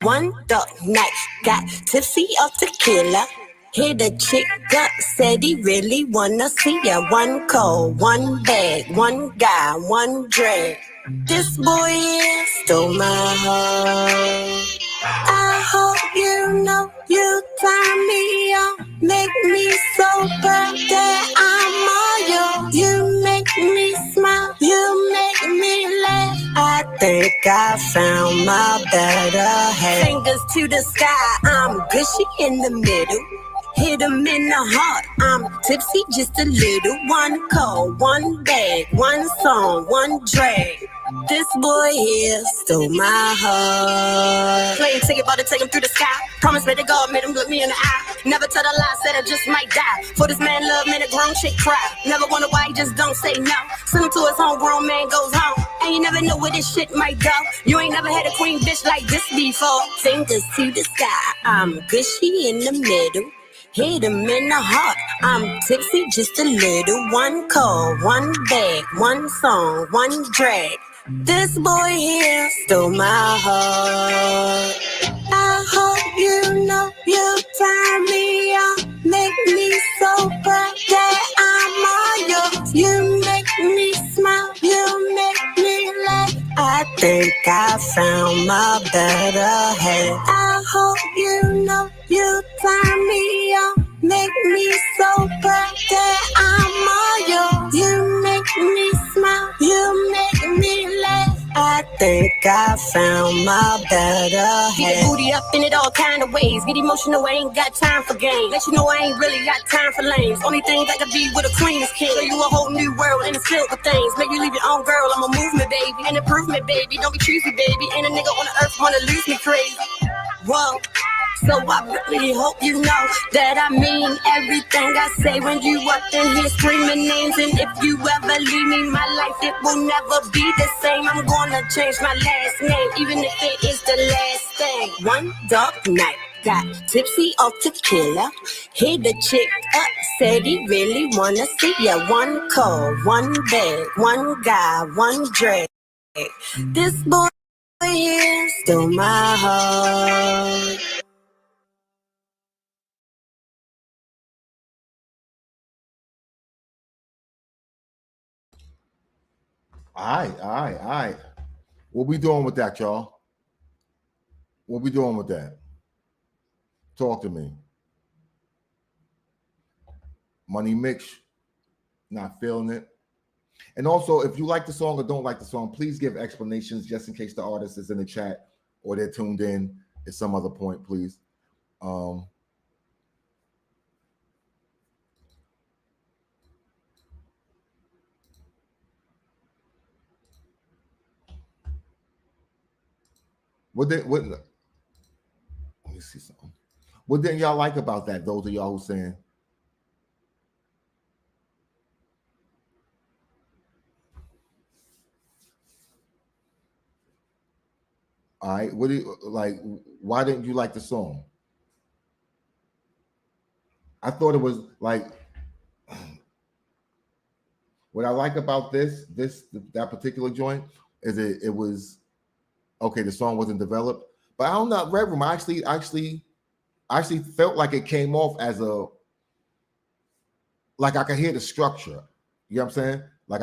Speaker 6: One dark night, got tipsy off tequila. Hit a chick up, said he really wanna see ya. One cold, one bag, one guy, one drag. This boy stole my heart. I hope you know you turn me on, make me so bad that I'm all yours. You make me smile, you make me laugh. I think I found my better half. Fingers to the sky, I'm gushy in the middle. Hit him in the heart, I'm tipsy just a little. One cold, one bag, one song, one drag. This boy here stole my heart. Playing say about to take him through the sky. Promise me to God, made him look me in the eye. Never tell a lie, said I just might die. For this man love, made a grown chick cry. Never wonder why he just don't say no. Send him to his homegrown man goes home. And you never know where this shit might go. You ain't never had a queen bitch like this before. Fingers to the sky, I'm gushy in the middle. Hit him in the heart, I'm tipsy just a little. One call, one bag, one song, one drag. This boy here stole my heart. I hope you know you turn me on. Make me so proud that I'm all yours. You make me smile, you make me laugh. I think I found my better half. I hope you know you turn me on. Make me so proud that I'm all yours. You make me smile, you make me laugh. I think I found my better half. Get the booty up in it all kind of ways. Get emotional, I ain't got time for games. Let you know I ain't really got time for lames. Only thing I can be with a queen is king. Show you a whole new world and it's filled with things. Make you leave your own girl, I'm a movement, baby. And improvement, baby. Don't be choosy, baby. Ain't a nigga on the earth wanna lose me crazy. Whoa. So I really hope you know that I mean everything I say when you up in here screaming names. And if you ever leave me, my life, it will never be the same. I'm gonna change my last name, even if it is the last thing. One dark night, got tipsy off tequila. Hit the chick up, said he really wanna see ya. One call, one bag, one guy, one drag. This boy here stole my heart.
Speaker 1: All right. What we doing with that, y'all? What we doing with that? Talk to me. Money Mix, not feeling it. And also, if you like the song or don't like the song, please give explanations just in case the artist is in the chat or they're tuned in at some other point, please. What let me see something. What didn't y'all like about that? Those of y'all who saying, all right, what do you like? Why didn't you like the song? I thought it was like what I like about that particular joint is it was okay. The song wasn't developed, but I don't know. Red Room, I actually felt like it came off as like I could hear the structure. You know what I'm saying? Like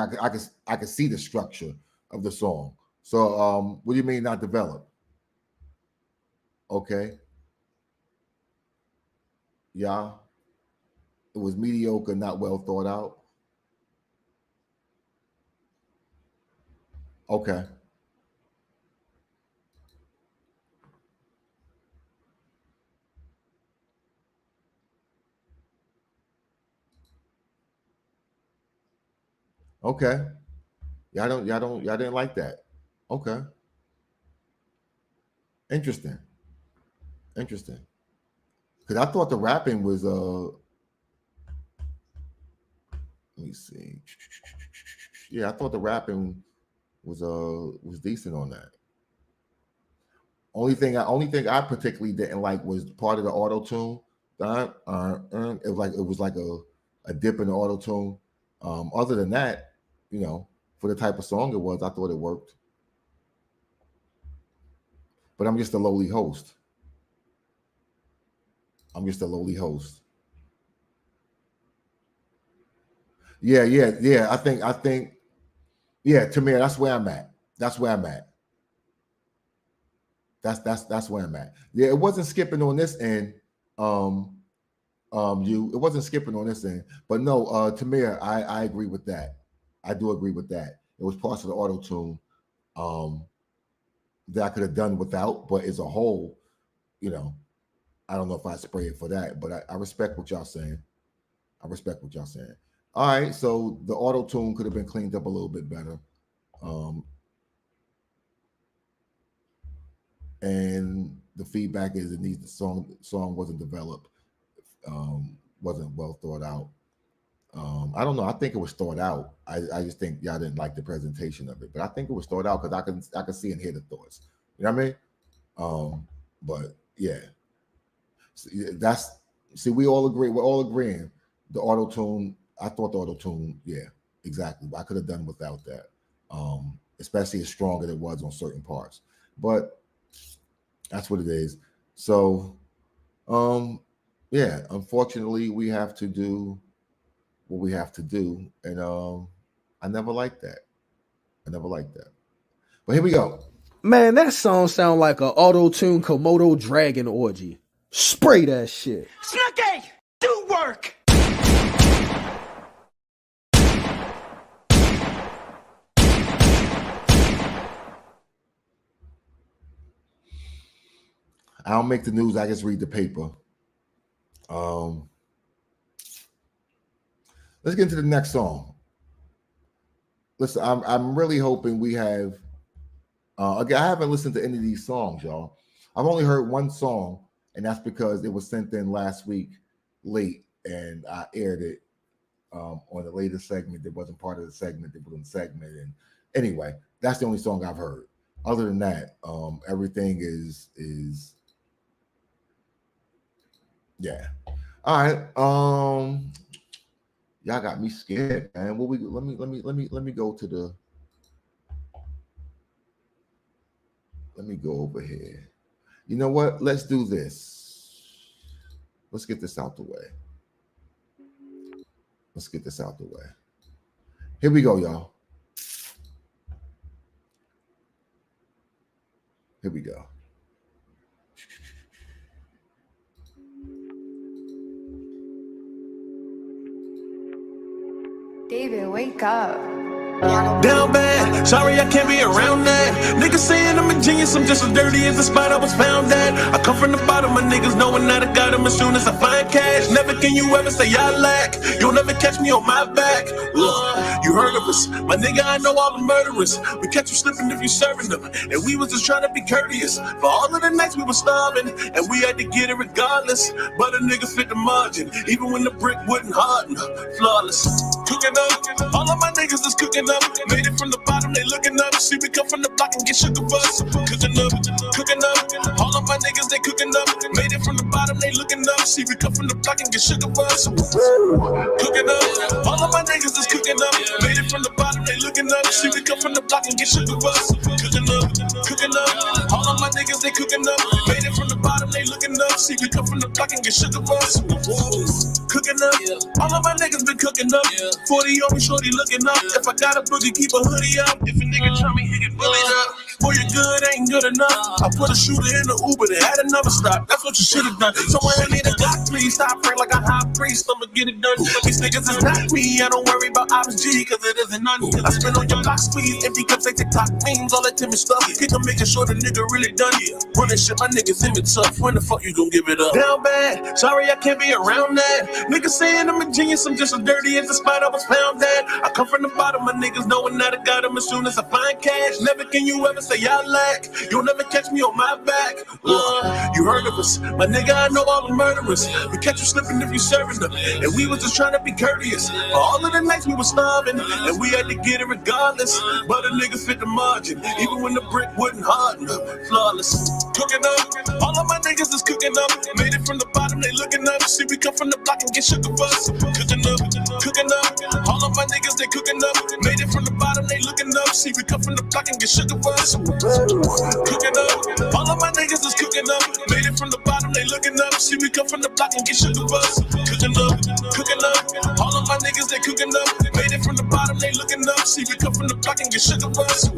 Speaker 1: I could see the structure of the song. So what do you mean not developed? Okay. Yeah. It was mediocre, not well thought out. Okay. Okay. Y'all didn't like that. Okay. Interesting. Because I thought the rapping was let me see. Yeah, I thought the rapping was decent on that. Only thing I particularly didn't like was part of the auto tune. It was like a dip in the auto tune. Other than that, for the type of song it was, I thought it worked. But I'm just a lowly host. Yeah. I think, yeah, Tamir, that's where I'm at. That's where I'm at. That's where I'm at. Yeah, it wasn't skipping on this end. It wasn't skipping on this end. But no, Tamir, I agree with that. I do agree with that. It was parts of the auto tune that I could have done without, but as a whole, I don't know if I'd spray it for that, but I respect what y'all saying. All right, so the auto tune could have been cleaned up a little bit better. And the feedback is the song wasn't developed, wasn't well thought out. I don't know. I think it was thought out. I just think y'all didn't like the presentation of it, but I think it was thought out because I can see and hear the thoughts. You know what I mean? But yeah, we all agree. We're all agreeing. The auto tune. I thought the auto tune. Yeah, exactly. I could have done without that. Especially as strong as it was on certain parts. But that's what it is. So, yeah. Unfortunately, we have to do what we have to do, and I never liked that. But here we go.
Speaker 7: Man, that song sound like a auto-tune Komodo dragon orgy. Spray that shit.
Speaker 2: Snooky, do work.
Speaker 1: I don't make the news. I just read the paper. Let's get into the next song. Listen, I'm really hoping we have. Again, I haven't listened to any of these songs, y'all. I've only heard one song, and that's because it was sent in last week late, and I aired it on the latest segment. That wasn't part of the segment. It was in the segment, and anyway, that's the only song I've heard. Other than that, everything is yeah. All right. Y'all got me scared, man. Let me go to the. Let me go over here. You know what? Let's do this. Let's get this out the way. Here we go, y'all. Here we go.
Speaker 8: David, wake up.
Speaker 2: Down bad, sorry I can't be around that. Niggas saying I'm a genius, I'm just as dirty as the spot I was found at. I come from the bottom, my niggas knowing that I got them as soon as I find cash. Never can you ever say I lack, you'll never catch me on my back. You heard of us, my nigga, I know all the murderers. We catch you slipping if you serving them, and we was just trying to be courteous. For all of the nights we were starving, and we had to get it regardless. But a nigga fit the margin, even when the brick wouldn't harden. Flawless, cooking up, all of my niggas is cooking up. Made it from the bottom, they looking up. See we come from the block and get shook of us. Cooking up. All of my niggas, they cooking up. Made it from the bottom, they looking up. See we come from the block and get shook of us. Cooking up. All of my niggas is cooking up. Made it from the bottom, they looking up. See we come from the block and get shook of us. Cooking up. All of my niggas, they cooking up. Made it from the bottom, they looking up. See we come from the block and get shook of us. Cooking up. All of my niggas been cooking up. 40 on me, shorty looking up. If I got a boogie, keep a hoodie up. If a nigga try me, he get bullied up. Boy, you good, ain't good enough. I put a shooter in the Uber, they had another stop. That's what you should have done. Someone I need a Glock, please. Stop praying like a high priest, I'ma get it done. These niggas is not me, I don't worry about Ops G, cause it isn't none. I spin on your lock squeeze, empty cups, they TikTok memes, all that timid stuff. Keep them making sure the nigga really done. Running shit, my niggas image tough. When the fuck you gon' give it up? Down bad, sorry I can't be around that. Niggas saying I'm a genius, I'm just as dirty as the spot I was found at. I come from the bottom, my niggas knowing that I got them as soon as I find cash. Never can you ever say I lack, you'll never catch me on my back. You heard of us, my nigga, I know all the murderers. We catch you slipping if you serving them, and we was just trying to be courteous. For all of the nights we were starving, and we had to get it regardless. But a nigga fit the margin, even when the brick wouldn't harden. Flawless, cooking up, all of my niggas is cooking up. Made it from the bottom, they looking up. See we come from the block and get shook of us. Cooking up, all of my niggas, they cooking up. Made it from the bottom, they looking up. See we come from the block and get shook of us. Cooking up, all of my niggas is cooking up. Made it from the bottom, they looking up. See we come from the block and get shook of us. Cooking up, all of my niggas, they cooking up. Made it from the bottom, they looking up. See we come from the block and get shook of us.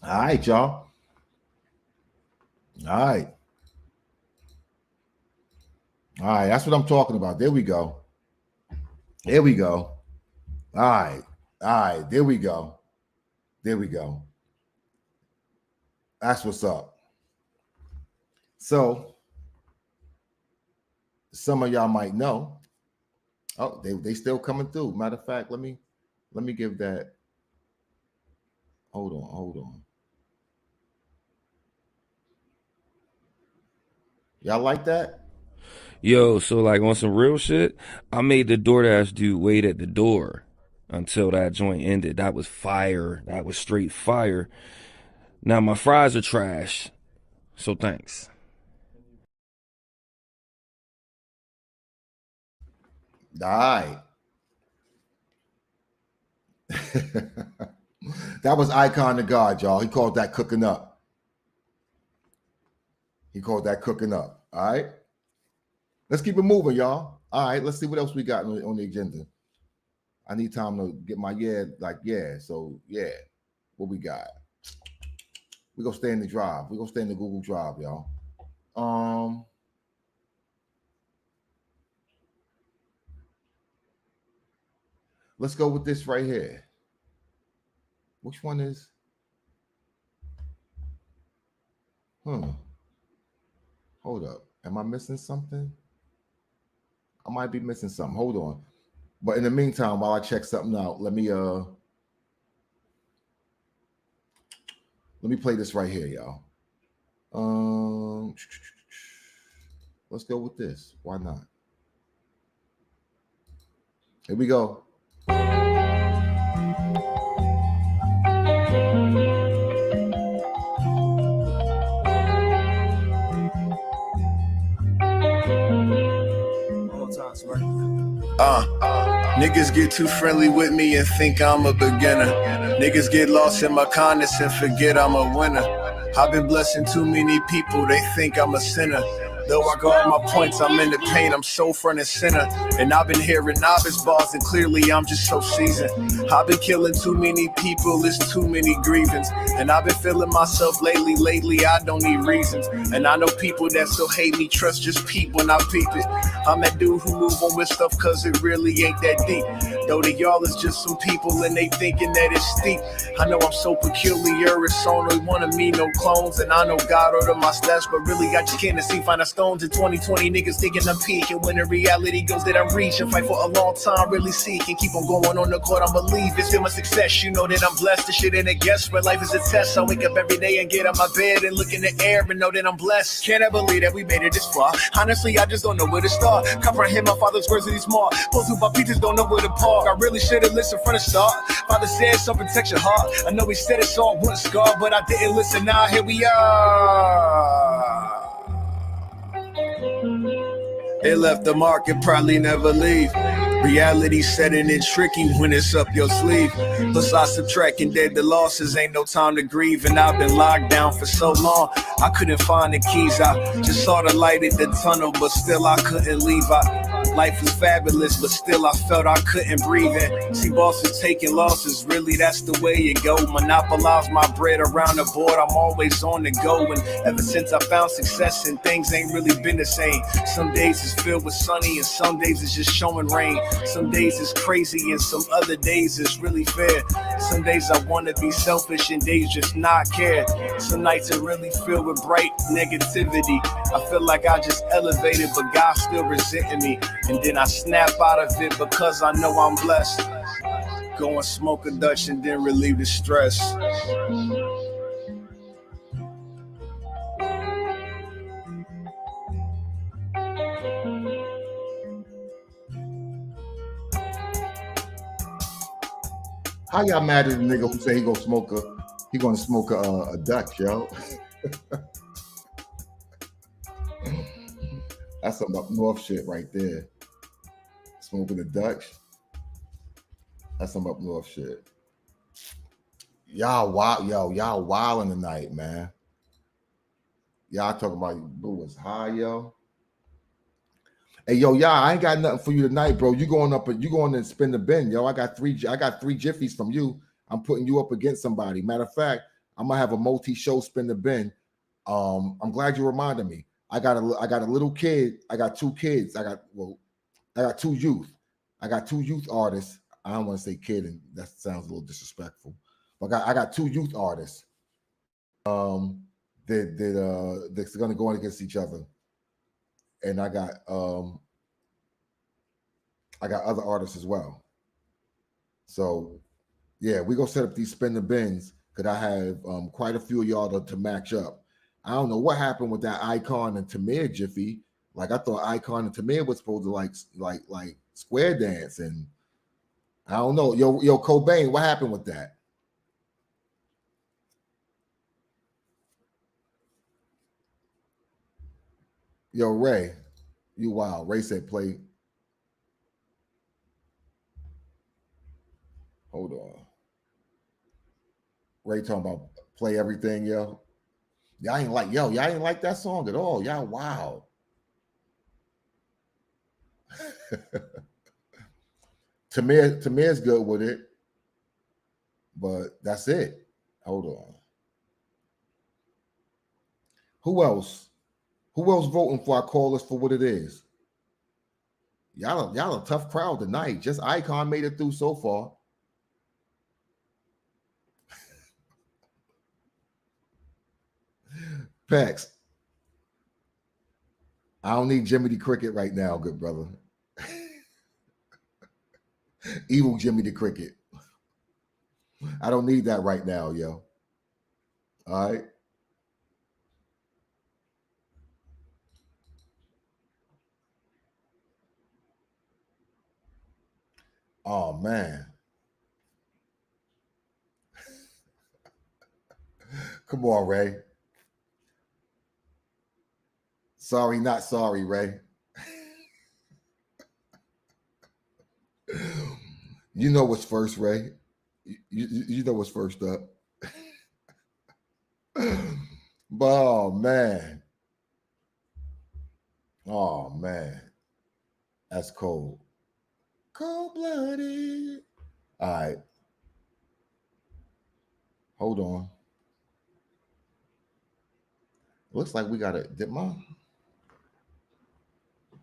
Speaker 1: All right, y'all. All right. All right, that's what I'm talking about. There we go. There we go. All right. All right. There we go. There we go. That's what's up. So some of y'all might know. Oh, they still coming through. Matter of fact, let me give that. Hold on. Y'all like that?
Speaker 9: Yo, so like on some real shit, I made the DoorDash dude wait at the door until that joint ended. That was fire. That was straight fire. Now my fries are trash, so thanks.
Speaker 1: All right. That was Icon the God, y'all. He called that cooking up. All right. Let's keep it moving, y'all. All right. Let's see what else we got on the agenda. I need time to get my So yeah, what we got? We're gonna stay in the drive. We're gonna stay in the Google Drive, y'all. Let's go with this right here. Which one is? Hold up. Am I missing something? I might be missing something. Hold on. But in the meantime, while I check something out, let me play this right here, y'all. Let's go with this. Why not? Here we go.
Speaker 2: Niggas get too friendly with me and think I'm a beginner. Niggas get lost in my kindness and forget I'm a winner. I've been blessing too many people, they think I'm a sinner. Though I guard my points, I'm in the pain, I'm so front and center. And I've been hearing novice bars and clearly I'm just so seasoned. I've been killing too many people, it's too many grievance. And I've been feeling myself lately I don't need reasons. And I know people that still hate me, trust just peep when I peep it. I'm that dude who move on with stuff cause it really ain't that deep. Though to y'all is just some people and they thinking that it's steep. I know I'm so peculiar, it's only one of me, no clones. And I know God ordered my steps, but really I just can't see find a stones in 2020. Niggas thinking I'm peaking when the reality goes that I'm reaching. Fight for a long time, really seeking. Keep on going on the court, I'm believe it's still my success. You know that I'm blessed. This shit ain't a guess, but life is a test. I wake up every day and get out my bed and look in the air and know that I'm blessed. Can't I believe that we made it this far? Honestly, I just don't know where to start. Comprehend my father's words that he's smart. Those who buy pizzas don't know where to park. I really should have listened from the start. Father said, so protect your heart. I know he said it's all one scar, but I didn't listen. Now here we are. They left the market, probably never leave. Reality setting it tricky when it's up your sleeve. Plus I subtracting dead the losses, ain't no time to grieve. And I've been locked down for so long, I couldn't find the keys. I just saw the light at the tunnel, but still I couldn't leave. Life was fabulous, but still I felt I couldn't breathe in. See bosses taking losses, really that's the way it go. Monopolize my bread around the board, I'm always on the go. And ever since I found success and things ain't really been the same. Some days it's filled with sunny and some days it's just showing rain. Some days it's crazy and some other days it's really fair. Some days I wanna be selfish and days just not care. Some nights it really filled with bright negativity. I feel like I just elevated but God's still resenting me. And then I snap out of it because I know I'm blessed. Go and smoke a Dutch and then relieve the stress.
Speaker 1: How y'all mad at the nigga who say he gonna smoke a Dutch, yo? That's some up north shit right there. Smoking a Dutch. That's some up north shit. Y'all wilding tonight, man. Y'all talking about boo was high, yo. Hey, yo, y'all, I ain't got nothing for you tonight, bro. You going and spin the bin, yo. I got three jiffies from you. I'm putting you up against somebody. Matter of fact, I'm gonna have a multi-show spin the bin. I'm glad you reminded me. I got a little kid. I got two kids. I got two youth. I got two youth artists. I don't want to say kid, and that sounds a little disrespectful. But I got two youth artists. That's gonna go against each other, and I got other artists as well. So yeah, we gonna set up these spin the bins because I have quite a few of y'all to match up. I don't know what happened with that Icon and Tamir Jiffy. Like I thought Icon and Tamir was supposed to like square dance, and I don't know. Yo, Cobain, what happened with that? Yo, Ray, you wild. Ray said play. Hold on. Ray talking about play everything, yo. Y'all ain't like that song at all. Y'all wild. Tamir's good with it, but that's it. Hold on. Who else? Who else voting for our call list for what it is? Y'all a tough crowd tonight. Just Icon made it through so far. Pax. I don't need Jimmy the Cricket right now, good brother. Evil Jimmy the Cricket. I don't need that right now, yo. All right. Oh, man. Come on, Ray. Sorry, not sorry, Ray. You know what's first, Ray. You know what's first up. But oh man. Oh man. That's cold. Cold-blooded. All right. Hold on. Looks like we got a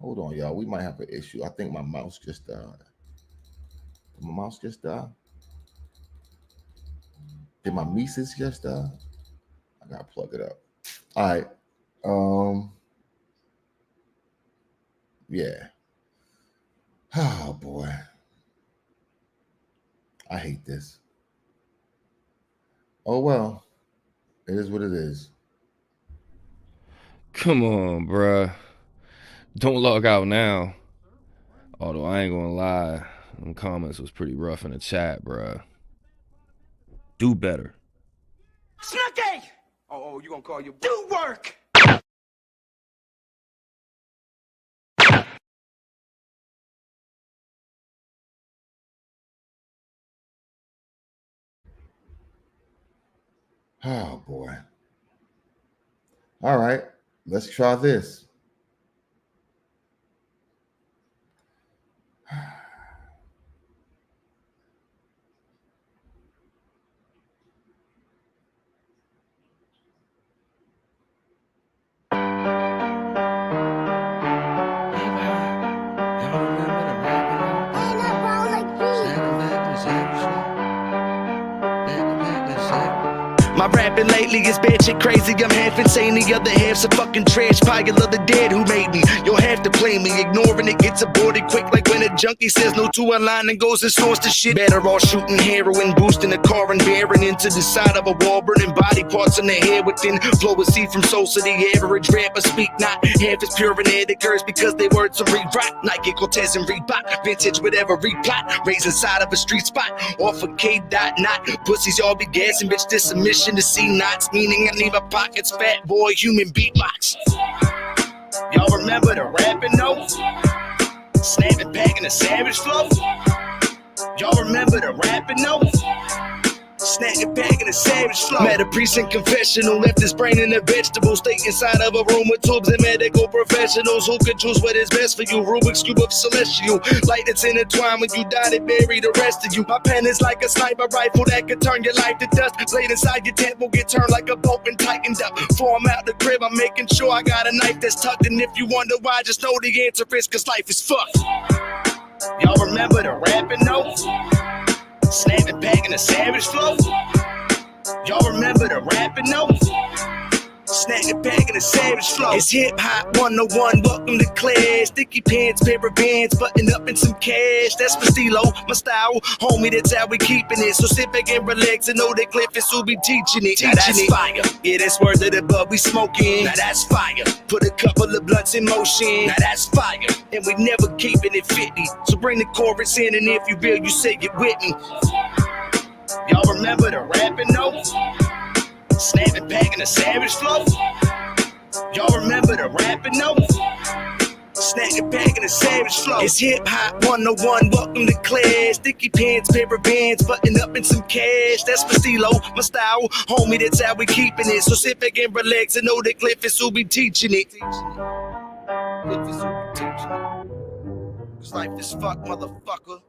Speaker 1: hold on, y'all. We might have an issue. I think my mouse just died. Did my mouse just die? Did my Mises just die? I gotta plug it up. All right. Yeah. Oh boy. I hate this. Oh well. It is what it is.
Speaker 9: Come on, bruh. Don't log out now. Although I ain't gonna lie, them comments was pretty rough in the chat, bruh. Do better.
Speaker 2: Snooky! Oh, you gonna call your do work?
Speaker 1: Oh boy. All right, let's try this.
Speaker 2: My rapping lately is bad shit crazy, I'm half insane, the other half's a fucking trash pile of the dead who made me. You'll have to play me, ignoring it gets aborted quick like when a junkie says no to a line and goes and source the shit. Better off shooting heroin, boosting a car and bearing into the side of a wall, burning body parts in the head within flow a seed from soul, so the average rapper speak not half as pure and air that curse because they words are rewrite. Nike, Cortez and Reebok, vintage whatever replot, raised inside of a street spot, off a K.not. Pussies y'all be gassing, bitch this a mission to see knots, meaning I leave my pockets fat, boy, human beatbox. Y'all remember the rapping though? Snapping back in a savage flow? Y'all remember the rapping though? Snack a bag in a savage flow. Met a priest in confessional, left his brain in a vegetable. Stay inside of a room with tubes and medical professionals who could choose what is best for you. Rubik's Cube of celestial light that's intertwined. When you die, they bury the rest of you. My pen is like a sniper rifle that could turn your life to dust. Blade inside your temple get turned like a bolt and tightened up. Before I'm out the crib, I'm making sure I got a knife that's tucked. And if you wonder why, just know the answer is cause life is fucked. Y'all remember the rapping notes? Snapping back in a savage flow? Y'all remember the rapping notes? Snack a bag in a savage flow. It's hip hop 101, welcome to class. Sticky pants, paper bands, button up in some cash. That's my stilo, my style, homie, that's how we keeping it. So sit back and relax and know that Cliff is who be teaching it. Now that's fire, yeah, that's worth of the bud we smoking. Now that's fire, put a couple of blunts in motion. Now that's fire, and we never keeping it 50. So bring the chorus in, and if you real, you say it with me. Y'all remember the rapping notes? Snapping back in a savage flow. Y'all remember the rapping notes? Snapping back in a savage flow. It's hip hop 101, welcome to class. Sticky pants, paper bands, button up in some cash. That's my stilo, my style, homie, that's how we keeping it. So sit back and relax and know that Cliff is who be teaching it. Cliff is who be teaching it. Cause life is fuck, motherfucker.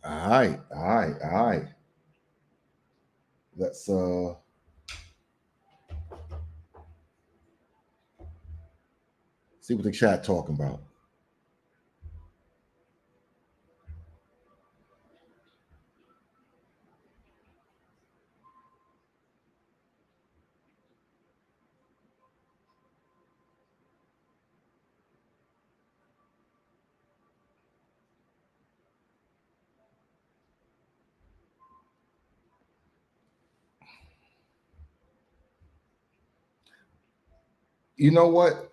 Speaker 1: All right. Let's see what the chat talking about. You know what?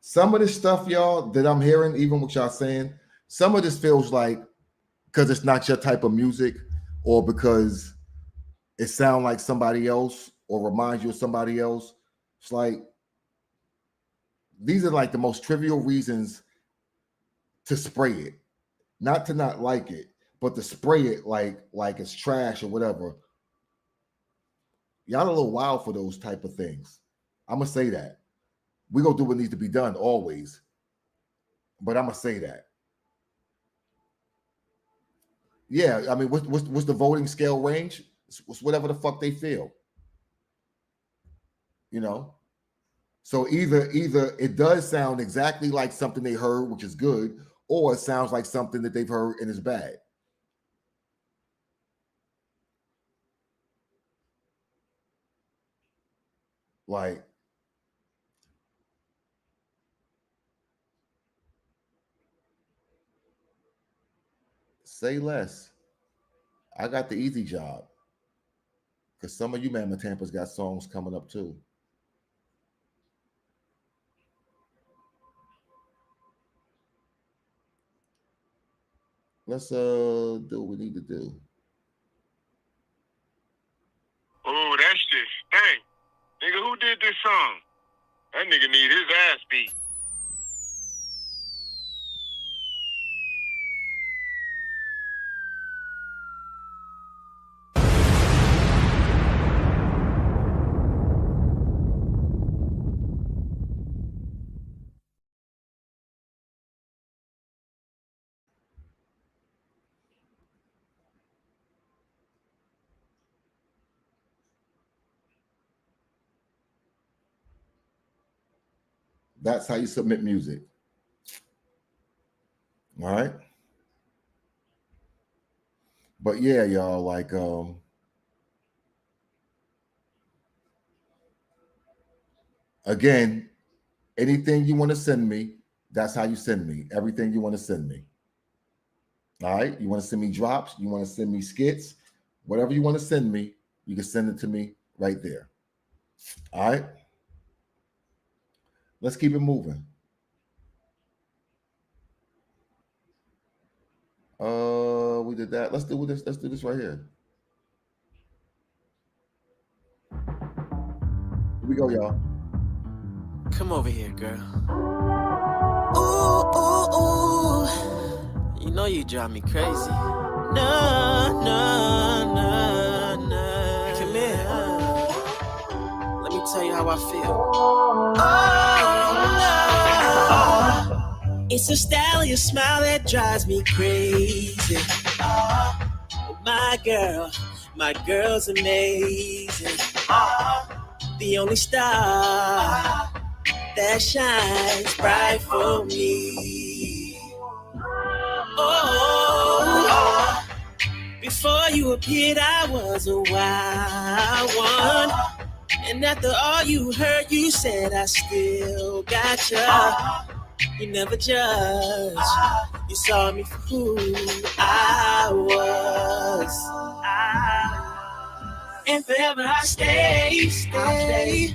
Speaker 1: Some of this stuff, y'all, that I'm hearing, even what y'all saying, some of this feels like because it's not your type of music, or because it sounds like somebody else, or reminds you of somebody else. It's like these are like the most trivial reasons to spray it, not to not like it, but to spray it like it's trash or whatever. Y'all a little wild for those type of things. I'm gonna say that. We're gonna do what needs to be done always, but I'm gonna say that. Yeah, I mean, what's the voting scale range? It's whatever the fuck they feel, you know. So either it does sound exactly like something they heard, which is good, or it sounds like something that they've heard and is bad. Like, say less. I got the easy job because some of you Mama Tampa's got songs coming up too. Let's do what we need to do.
Speaker 10: Oh, that shit stank. Nigga, who did this song? That nigga need his ass beat.
Speaker 1: That's how you submit music. All right. But yeah, y'all, like again, anything you want to send me, that's how you send me. Everything you want to send me. All right. You want to send me drops, you want to send me skits, whatever you want to send me, you can send it to me right there. All right. Let's keep it moving. We did that. Let's do this. Let's do this right here. Here we go, y'all.
Speaker 2: Come over here, girl. Ooh, ooh, ooh. You know you drive me crazy. No, no, no, no. Come here. Let me tell you how I feel. Oh, no. It's a style of your smile that drives me crazy. My girl's amazing. The only star that shines bright for me. Oh, before you appeared, I was a wild one. And after all you heard, you said I still got ya. You never judged. You saw me for who I was. And forever I stay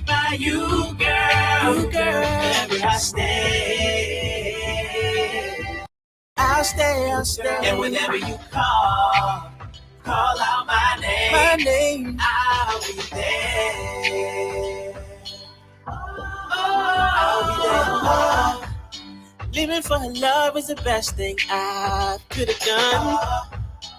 Speaker 2: by you, girl. Forever I stay. I'll stay. And whenever you call out my name, I'll be there. I'll be there. Living for her love is the best thing I could have done.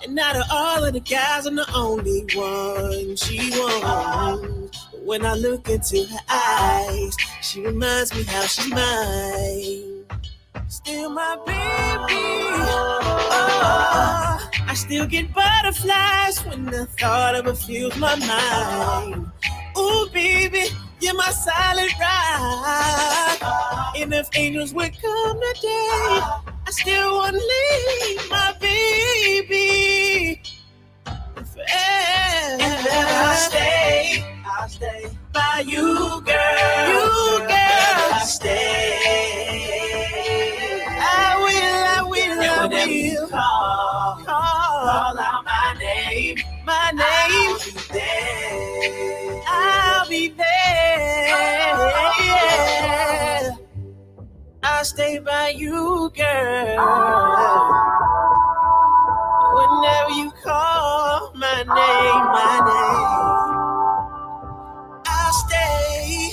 Speaker 2: And out of all of the guys, I'm the only one she wants. But when I look into her eyes, she reminds me how she's mine. Still my baby. Oh, I still get butterflies when the thought of her fills my mind. Ooh, baby, you're my silent ride. And if angels would come today, I still want to leave my baby forever. And forever I'll stay by you, girl. You, girl. I'll stay. I will. And whenever you call out my name. I'll be there. Yeah. I'll stay by you, girl. Whenever you call my name, I'll stay.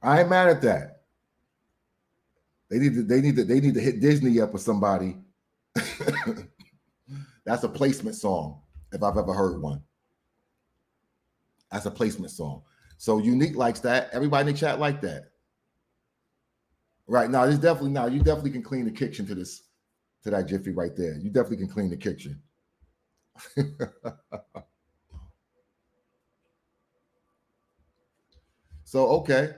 Speaker 1: I ain't mad at that. They need to hit Disney up or somebody. That's a placement song, if I've ever heard one. That's a placement song. So Unique likes that. Everybody in the chat like that. Right now, you definitely can clean the kitchen to that jiffy right there. You definitely can clean the kitchen. So okay.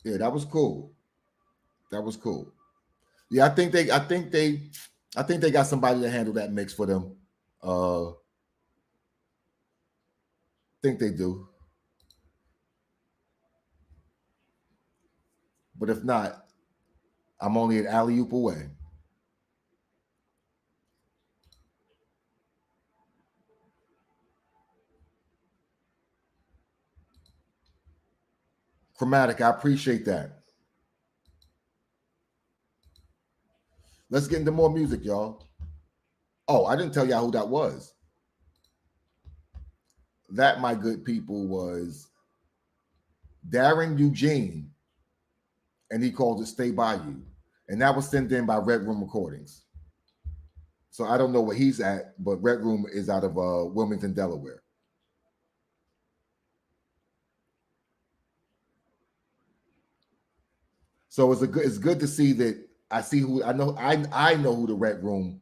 Speaker 1: Yeah, that was cool. Yeah, I think they got somebody to handle that mix for them. Think they do. But if not, I'm only an alley-oop away. Chromatic, I appreciate that. Let's get into more music, y'all. Oh, I didn't tell y'all who that was. That, my good people, was Darren Eugene, and he called it Stay By You. And that was sent in by Red Room Recordings. So I don't know where he's at, but Red Room is out of Wilmington, Delaware. So it's good to see that I see who I know. I know who the Red Room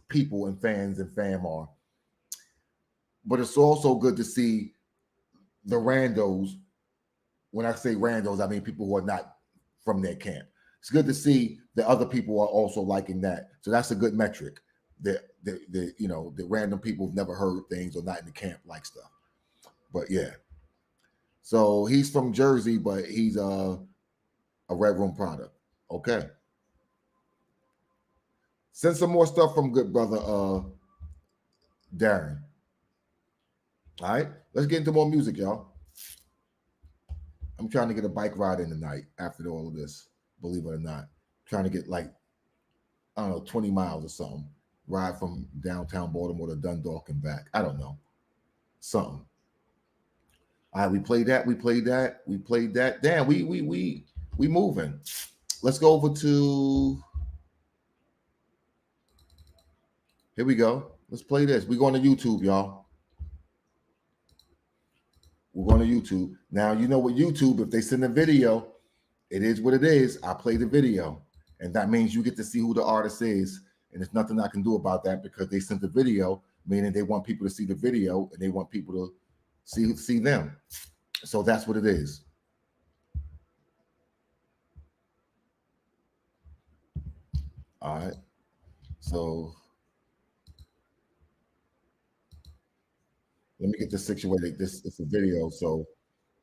Speaker 1: people and fans and fam are. But it's also good to see the randos. When I say randos, I mean people who are not from their camp. It's good to see that other people are also liking that. So that's a good metric. The random people who've never heard things or not in the camp like stuff. But yeah. So he's from Jersey, but he's a Red Room product. Okay. Send some more stuff from good brother Darren. All right. Let's get into more music, y'all. I'm trying to get a bike ride in tonight after all of this. Believe it or not, trying to get like, I don't know, 20 miles or something. Ride from downtown Baltimore to Dundalk and back. I don't know, something. All right, we played that. We played that. We played that. Damn, we moving. Let's go over to. Here we go. Let's play this. We're going to YouTube, y'all. We're going to YouTube. Now, you know what YouTube, if they send a video, it is what it is. I play the video. And that means you get to see who the artist is. And there's nothing I can do about that because they sent the video, meaning they want people to see the video and they want people to see them. So that's what it is. All right. So let me get this situated. This it's a video, so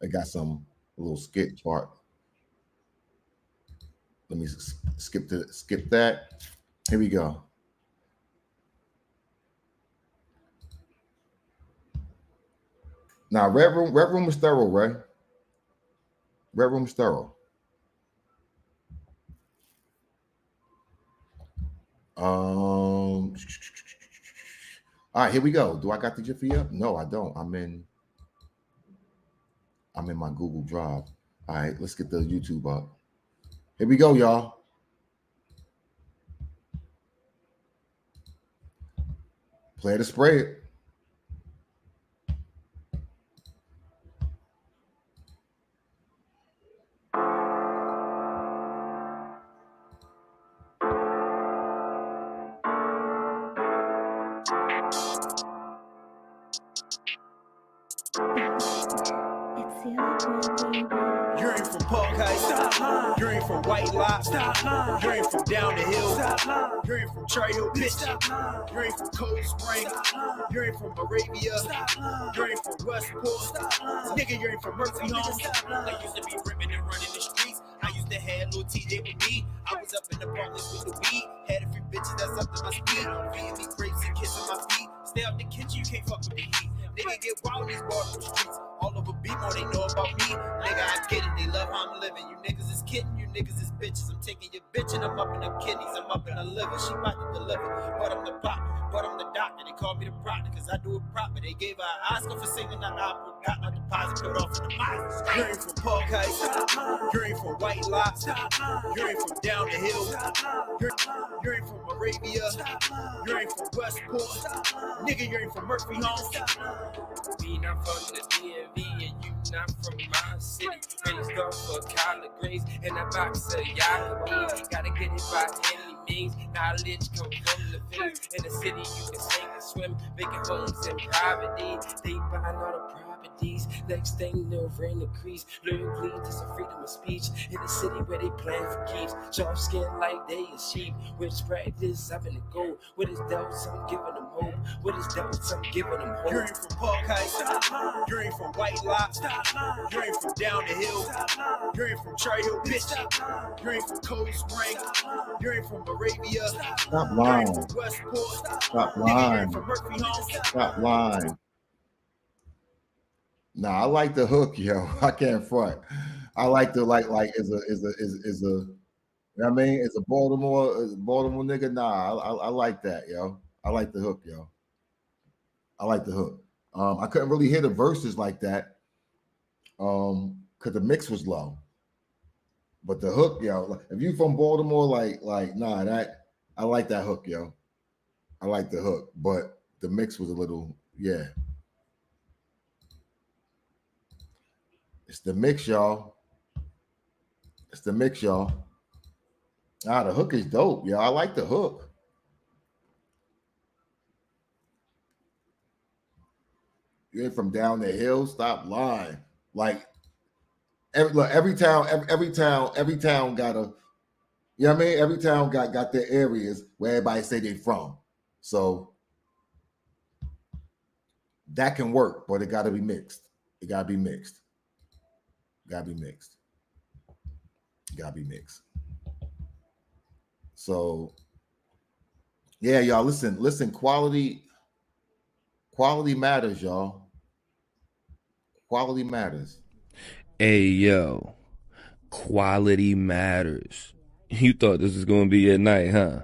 Speaker 1: I got a little skit part. Let me skip that. Here we go. Now, red room is thorough, right? Red room is thorough. All right, here we go. Do I got the Jiffy up? No, I don't. I'm in my Google Drive. All right, let's get the YouTube up. Here we go, y'all. Play to spray it.
Speaker 2: You ain't from Park Heights. You ain't from White Lock. You ain't from down the hill. You ain't from Cherry Hill, bitch. You ain't from Cold Spring. You ain't from Arabia. You ain't from Westport. Nigga, you ain't from Murphy Homes. I used to be ripping and running the streets. I used to have little TJ with me. I was up in the apartments with the weed. Had a few bitches that's up to my speed. Feeding me grapes and kissing my feet. Stay out the kitchen, you can't fuck with the heat. Nigga get wild in these Baltimore streets. All over B-more, they know about me. Nigga, I get it, they love how I'm living. You niggas is kidding, you niggas is bitches. I'm taking your bitch and I'm up in her kidneys. I'm up in her liver, she about to deliver. But I'm the pop, but I'm the doctor. They call me the proctor, cause I do it proper. They gave her an Oscar for singing the opera. Got my deposit put off in the mouth. You ain't from Park Heights. You ain't from White Lock. You ain't from down the hill. You ain't from Arabia. You ain't from Westport. Nigga, you ain't from Murphy Homes.
Speaker 11: We not from the DMV and you not from my city. Raised off for collard greens and a box of Yahoo. Gotta get it by any means. Knowledge come from the field. In the city you can sing and swim. Making homes in poverty. They buying all the properties. Next thing the rent increase. Lyrically just a freedom of speech. In the city where they plan for keeps. Sharp skin like they is sheep. Which practice I'm in the go. With his doubts I'm giving them hope. With his doubts I'm giving them hope.
Speaker 2: You ain't from Park Heights. You ain't from White Lock. You ain't from down the hill. You ain't from Cherry Hill, bitch. You ain't from Cold Spring. You ain't from Arabia.
Speaker 1: Stop lying.
Speaker 2: You ain't from Westport.
Speaker 1: Stop
Speaker 2: Nigga, you
Speaker 1: lying.
Speaker 2: ain't from Murphy Homes.
Speaker 1: Stop lying. Nah, I like the hook, yo. I can't front. I like the like is a you know what I mean? It's a Baltimore nigga. Nah, I like that, yo. I like the hook, yo. I like the hook. I couldn't really hear the verses like that, because the mix was low. But the hook, yo, if you from Baltimore, like nah, that I like that hook, yo. I like the hook, but the mix was a little, yeah. It's the mix, y'all. It's the mix, y'all. Ah, the hook is dope, yo. I like the hook. You ain't from down the hill. Stop lying. Like every town got a, you know what I mean? Every town got their areas where everybody say they from. So that can work, but it got to be mixed. It got to be mixed. Got to be mixed. Got to be mixed. So yeah, y'all listen. Quality matters, y'all. Quality matters.
Speaker 9: Hey, yo, quality matters. You thought this was going to be at night, huh?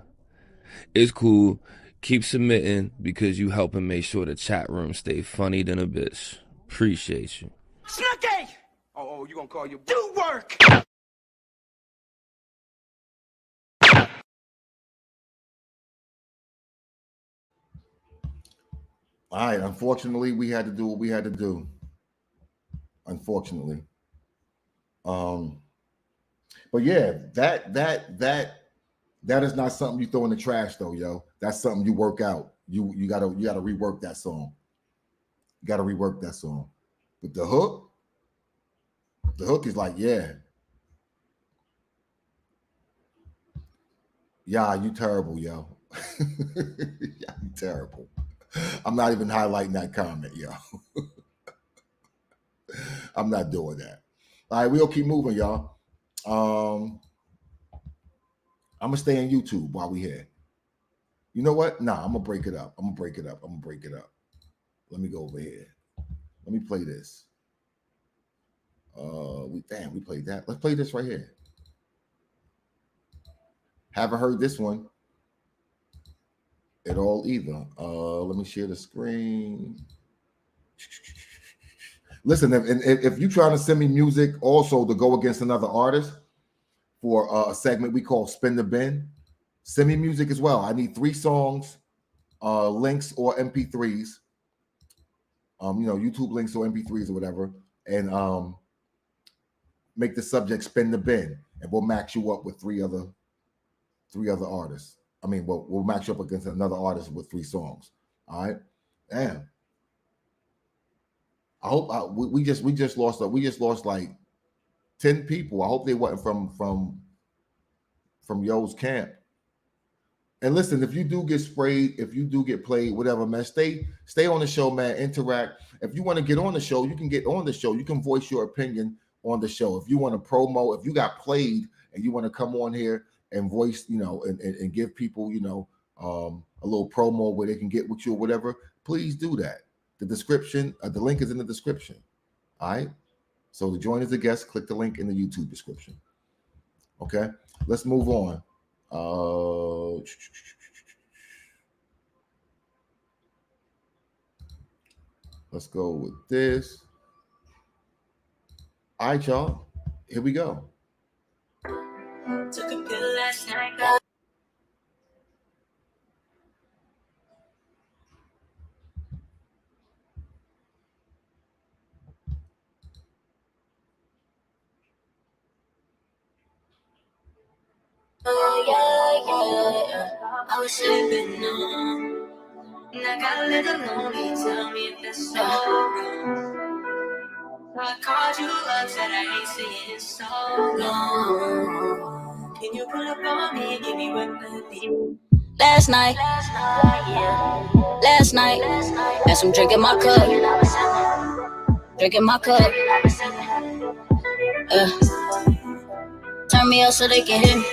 Speaker 9: It's cool. Keep submitting because you helping make sure the chat room stay funny than a bitch. Appreciate you.
Speaker 2: Snooky! Oh, you gonna call your do work?
Speaker 1: All right. Unfortunately, we had to do what we had to do. Unfortunately. But yeah, that is not something you throw in the trash though, yo. That's something you work out. You gotta rework that song. You gotta rework that song. But the hook is like, yeah, you terrible, yo. Yeah, you terrible. I'm not even highlighting that comment, yo. I'm not doing that. All right, we'll keep moving, y'all. I'm gonna stay on YouTube while we here. You know what? Nah, I'm gonna break it up. Let me go over here. Let me play this. We played that. Let's play this right here. Haven't heard this one at all either. Let me share the screen. Listen, if you're trying to send me music also to go against another artist for a segment we call Spin the Bin, send me music as well. I need 3 songs, links or MP3s. YouTube links or MP3s or whatever, and make the subject Spin the Bin, and we'll match you up with 3 other artists. I mean, we'll match you up against another artist with 3 songs. All right, damn. I hope we just lost like 10 people. I hope they wasn't from Yo's camp. And listen, if you do get sprayed, if you do get played, whatever, man, stay on the show, man. Interact. If you want to get on the show, you can get on the show. You can voice your opinion on the show. If you want to promo, if you got played and you want to come on here and voice, and give people, a little promo where they can get with you or whatever, please do that. The description, the link is in the description. All right. So to join as a guest, click the link in the YouTube description. Okay. Let's move on. Let's go with this. All right, y'all. Here we go.
Speaker 6: Took a pill last night. Yeah. I was sleeping on, and I got a little lonely. Tell me if that's so wrong. So I called you up, said I ain't seen in so long. Can you pull up on me and give me what I need? Last night, as I'm drinking my cup, turn me up so they can hear me.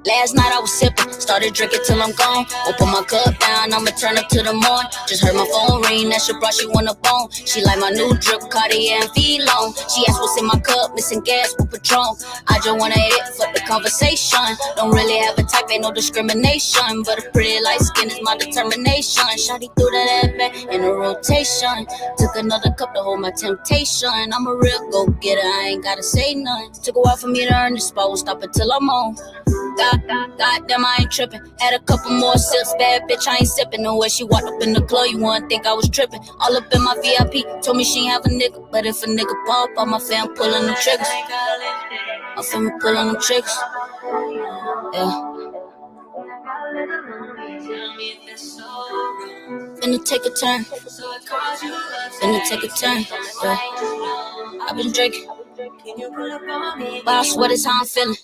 Speaker 6: Last night I was sipping, started drinking till I'm gone. Open my cup down, I'ma turn up to the morn. Just heard my phone ring, that shit brought she on the phone. She like my new drip, Cartier and V-Long. She asked what's in my cup, missing gas with Patron. I just wanna hit for the conversation. Don't really have a type, ain't no discrimination. But a pretty light skin is my determination. Shawty threw that back in a rotation. Took another cup to hold my temptation. I'm a real go-getter, I ain't gotta say nothing. Took a while for me to earn this spot, won't stop until I'm on. Goddamn, I ain't tripping. Had a couple more sips, bad bitch, I ain't sipping. The way she walked up in the club, you wouldn't think I was tripping. All up in my VIP, told me she ain't have a nigga. But if a nigga pop, all my fam pulling them triggers. My family pulling them triggers. Yeah. Finna take a turn. Yeah. I've been drinking. But I swear that's how I'm feeling.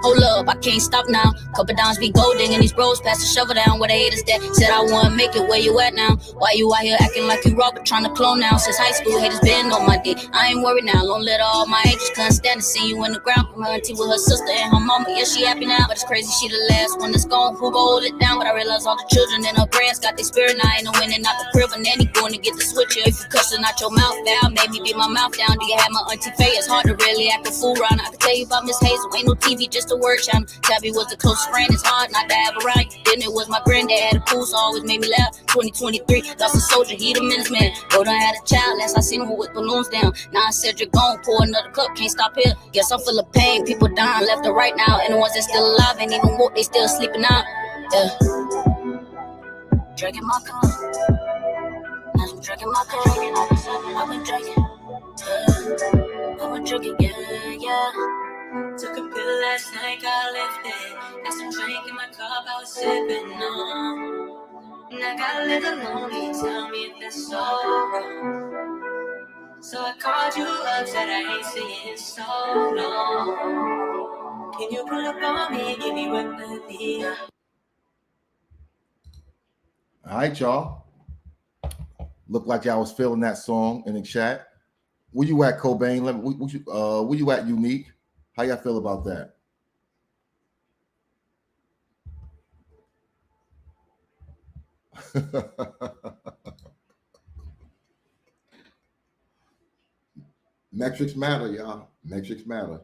Speaker 6: Hold up, I can't stop now. Couple downs be golden and these bros pass the shovel down. Where the haters that said I wouldn't make it, where you at now? Why you out here acting like you Robert, trying to clone now? Since high school, haters been on my dick. I ain't worried now, long let all my angels couldn't stand to see you in the ground. From her auntie with her sister and her mama, yeah, she happy now. But it's crazy, she the last one that's gone. Who gon' hold it down? But I realize all the children in her brands got their spirit now. Ain't no winning out the crib, and nanny going to get the switcher. If you cussing out your mouth down, made me beat my mouth down. Do you have my auntie Faye? It's hard to really act a fool around. I can tell you about Miss Hazel, ain't no TV, just a word channel. Tabby was a close friend, it's hard not to have around you. Then it was my granddad, had a pool, so always made me laugh. 2023, lost a soldier, he the menace man. Bro done had a child, last I seen him with balloons down. Now I said you're gone, pour another cup, can't stop here. Guess I'm full of pain, people dying left and right now. And the ones that still alive ain't even woke, they still sleeping out. Yeah. Drinking my cup, as I'm drinking my cup, I've been drinking. I've been drinking, yeah. Took a pill last night, got lifted. Got some drink in my cup, I was sipping on. And I got a little lonely, tell me if that's so wrong. So I called you up, said I ain't seen you in so long. Can you pull up on me and give me remedy?
Speaker 1: All right, y'all. Looked like y'all was feeling that song in the chat. Where you at, Cobain? Where you at, Unique? How y'all feel about that? Metrics matter, y'all. Metrics matter.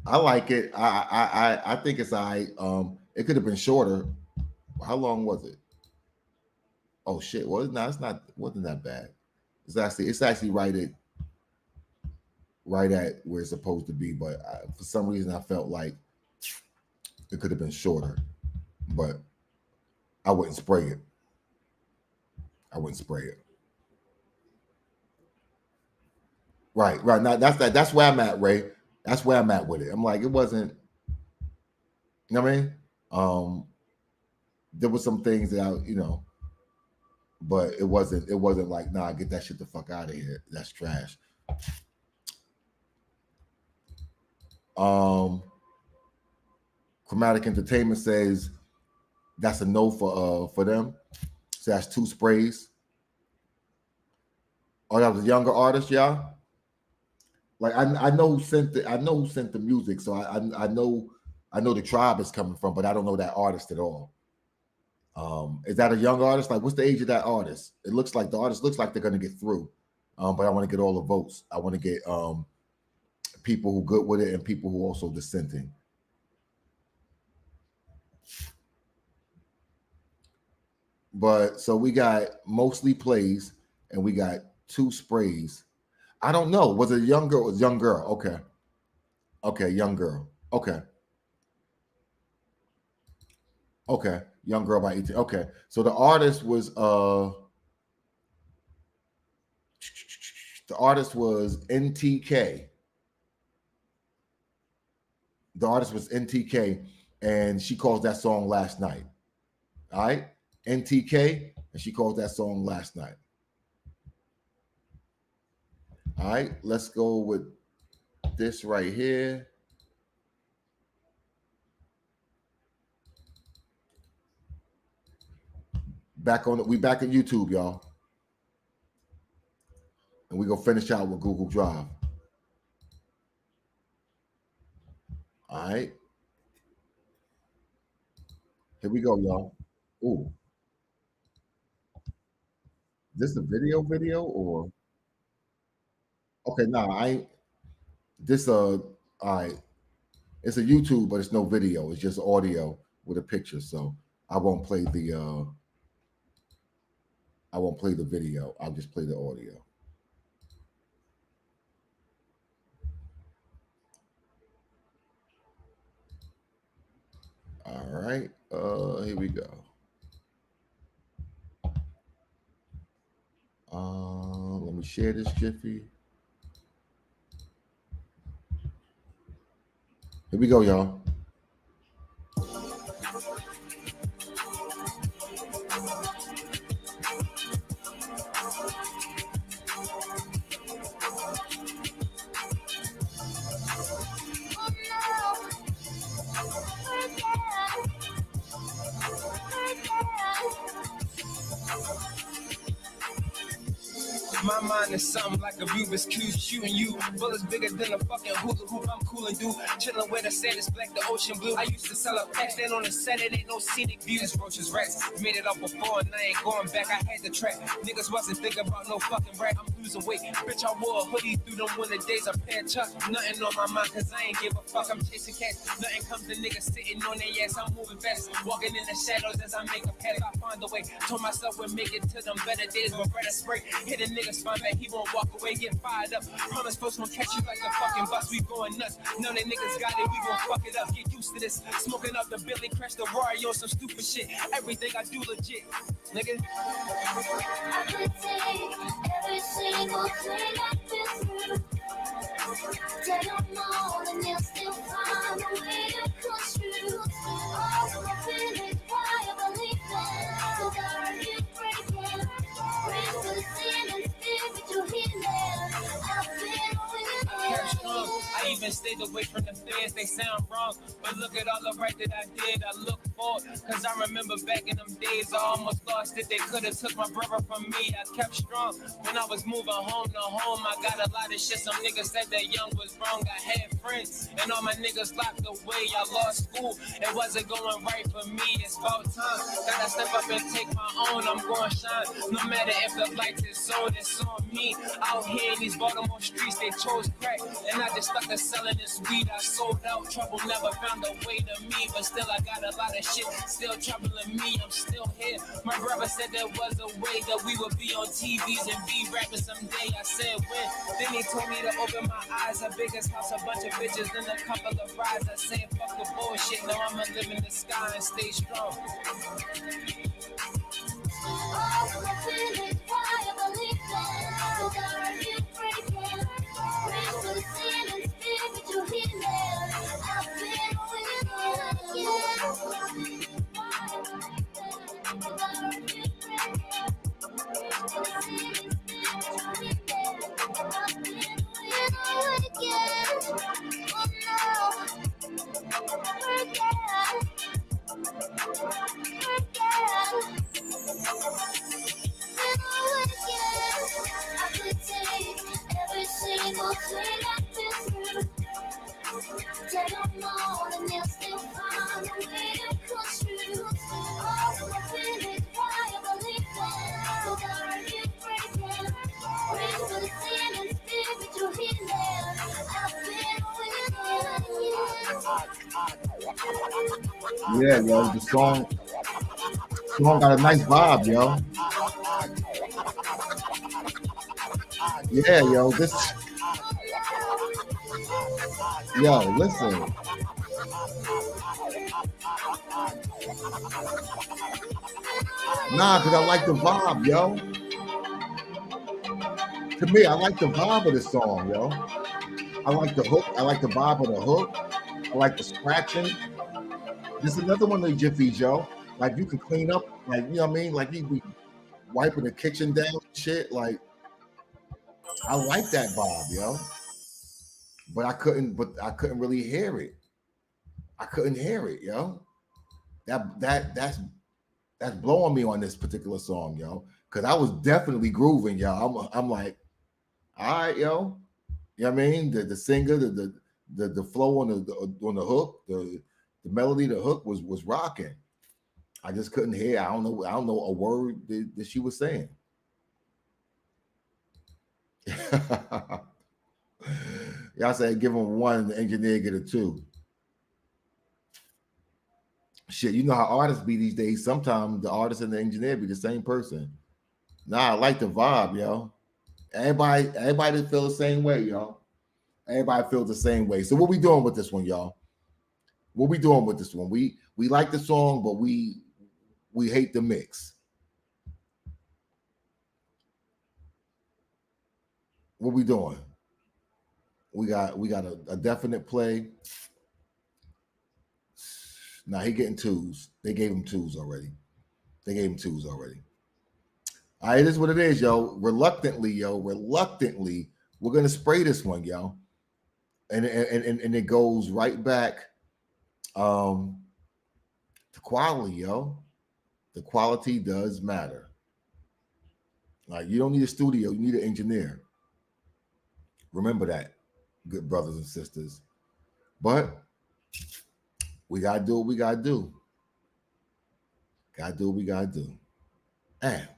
Speaker 1: I like it. I think it's all right. It could have been shorter. How long was it? Oh shit! Well, no, it's not. Wasn't that bad? It's actually right at where it's supposed to be. But for some reason, I felt like it could have been shorter. But I wouldn't spray it. Right. Now that's where I'm at, Ray. That's where I'm at with it. I'm like, it wasn't. You know what I mean? There was some things that but it wasn't like, nah, get that shit the fuck out of here. That's trash. Chromatic Entertainment says that's a no for them. So that's 2 sprays. Oh, that was a younger artist, y'all. Like I know who sent the music, so I know the tribe is coming from, but I don't know that artist at all. Is that a young artist? Like, what's the age of that artist? It looks like the artist looks like they're gonna get through. But I want to get all the votes. I want to get people who good with it and people who also dissenting. But so we got mostly plays and we got 2 sprays. I don't know. Was it a young girl? It was a young girl. Okay, young girl. Okay. Young girl by 18. Okay. So the artist was NTK. The artist was NTK, and she calls that song Last Night. All right? NTK, and she calls that song Last Night. All right, let's go with this right here. We back on YouTube, y'all. And we're gonna finish out with Google Drive. All right. Here we go, y'all. Ooh. This a video or okay, I ain't this all right. It's a YouTube, but it's no video, it's just audio with a picture. So I won't play the video. I'll just play the audio. All right. Here we go. Let me share this Jiffy. Here we go, y'all.
Speaker 11: My mind is something like a Rubik's Cube, shooting you. Bullets bigger than a fucking hula hoop. I'm cool and do. Chilling where the sand is black, the ocean blue. I used to sell a pack, then on the Saturday, no scenic views. Roaches, rats, made it up before and I ain't going back. I had the track. Niggas wasn't thinking about no fucking rap. I'm losing weight. Bitch, I wore a hoodie through them winter days. I pair Chuck. Nothing on my mind, cause I ain't give a fuck. I'm chasing cats. Nothing comes to niggas sitting on their ass. I'm moving fast. Walking in the shadows as I make a path. I find a way. Told myself we'll make it to them better days. But better spray. Hit a nigga spine back, he won't walk away, get fired up. Promise folks won't catch you like a fucking bus, we going nuts. None of the niggas got it, we gon' fuck it up, get used to this. Smoking up the Billy, crash the Rory on some stupid shit. Everything I do legit, nigga.
Speaker 12: I could take every single thing I've been through. Tell them all and they'll still find a way to come true. All my feelings, why I believe that. So that I keep breaking. Bring the sin and spiritual healing. I've been
Speaker 11: I even stayed away from the feds, they sound wrong. But look at all the right that I did, I look forward. Cause I remember back in them days, I almost lost it. They could've took my brother from me, I kept strong. When I was moving home to home, I got a lot of shit. Some niggas said that young was wrong, I had friends. And all my niggas locked away, I lost school. It wasn't going right for me, it's about time. Gotta step up and take my own, I'm gonna shine. No matter if the lights is on, it's on me. Out here in these Baltimore streets, they chose crack. And I just stuck to selling this weed, I sold out. Trouble never found a way to me, but still I got a lot of shit still troubling me. I'm still here. My brother said there was a way that we would be on TVs and be rapping someday. I said when. Then he told me to open my eyes. A biggest house, a bunch of bitches, then a couple of rides. I said fuck the bullshit. Now I'ma live in the sky and stay strong.
Speaker 12: all my feelings, why I believe that. So that I keep breaking. Bring the sin and spiritual healing. I've been winning, I could take every single thing I've been through. Tell them all and they'll still find a way to come true. All my feelings, why I believe that. So that I keep breaking. Bring the sin and spiritual healing. I've been winning.
Speaker 1: Yeah, yo, the song got a nice vibe, yo. Yeah, yo, this. Yo, listen. Nah, cause I like the vibe, yo. To me, I like the vibe of the song, yo. I like the hook. I like the vibe of the hook. I like the scratching. This is another one of the jiffies, yo. Like you can clean up, like you know what I mean. Like you be wiping the kitchen down, and shit. Like I like that vibe, yo. But I couldn't really hear it. I couldn't hear it, yo. That's blowing me on this particular song, yo. Cause I was definitely grooving, yo. I'm like, all right, yo. You know what I mean? The singer, the flow on the hook, the melody, the hook was rocking. I just couldn't hear. I don't know a word that she was saying. Y'all say give him 1, the engineer get a 2. Shit, you know how artists be these days. Sometimes the artist and the engineer be the same person. Nah, I like the vibe, yo. Everybody feel the same way, y'all. Everybody feels the same way. So what we doing with this one, y'all? What we doing with this one? We like the song, but we hate the mix. What we doing? We got a definite play. Nah, he getting 2s. They gave him 2s already. All right, it is what it is, yo. Reluctantly, we're gonna spray this one, yo. And it goes right back to quality, yo. The quality does matter. Like, you don't need a studio, you need an engineer. Remember that, good brothers and sisters. But we gotta do what we gotta do. Damn.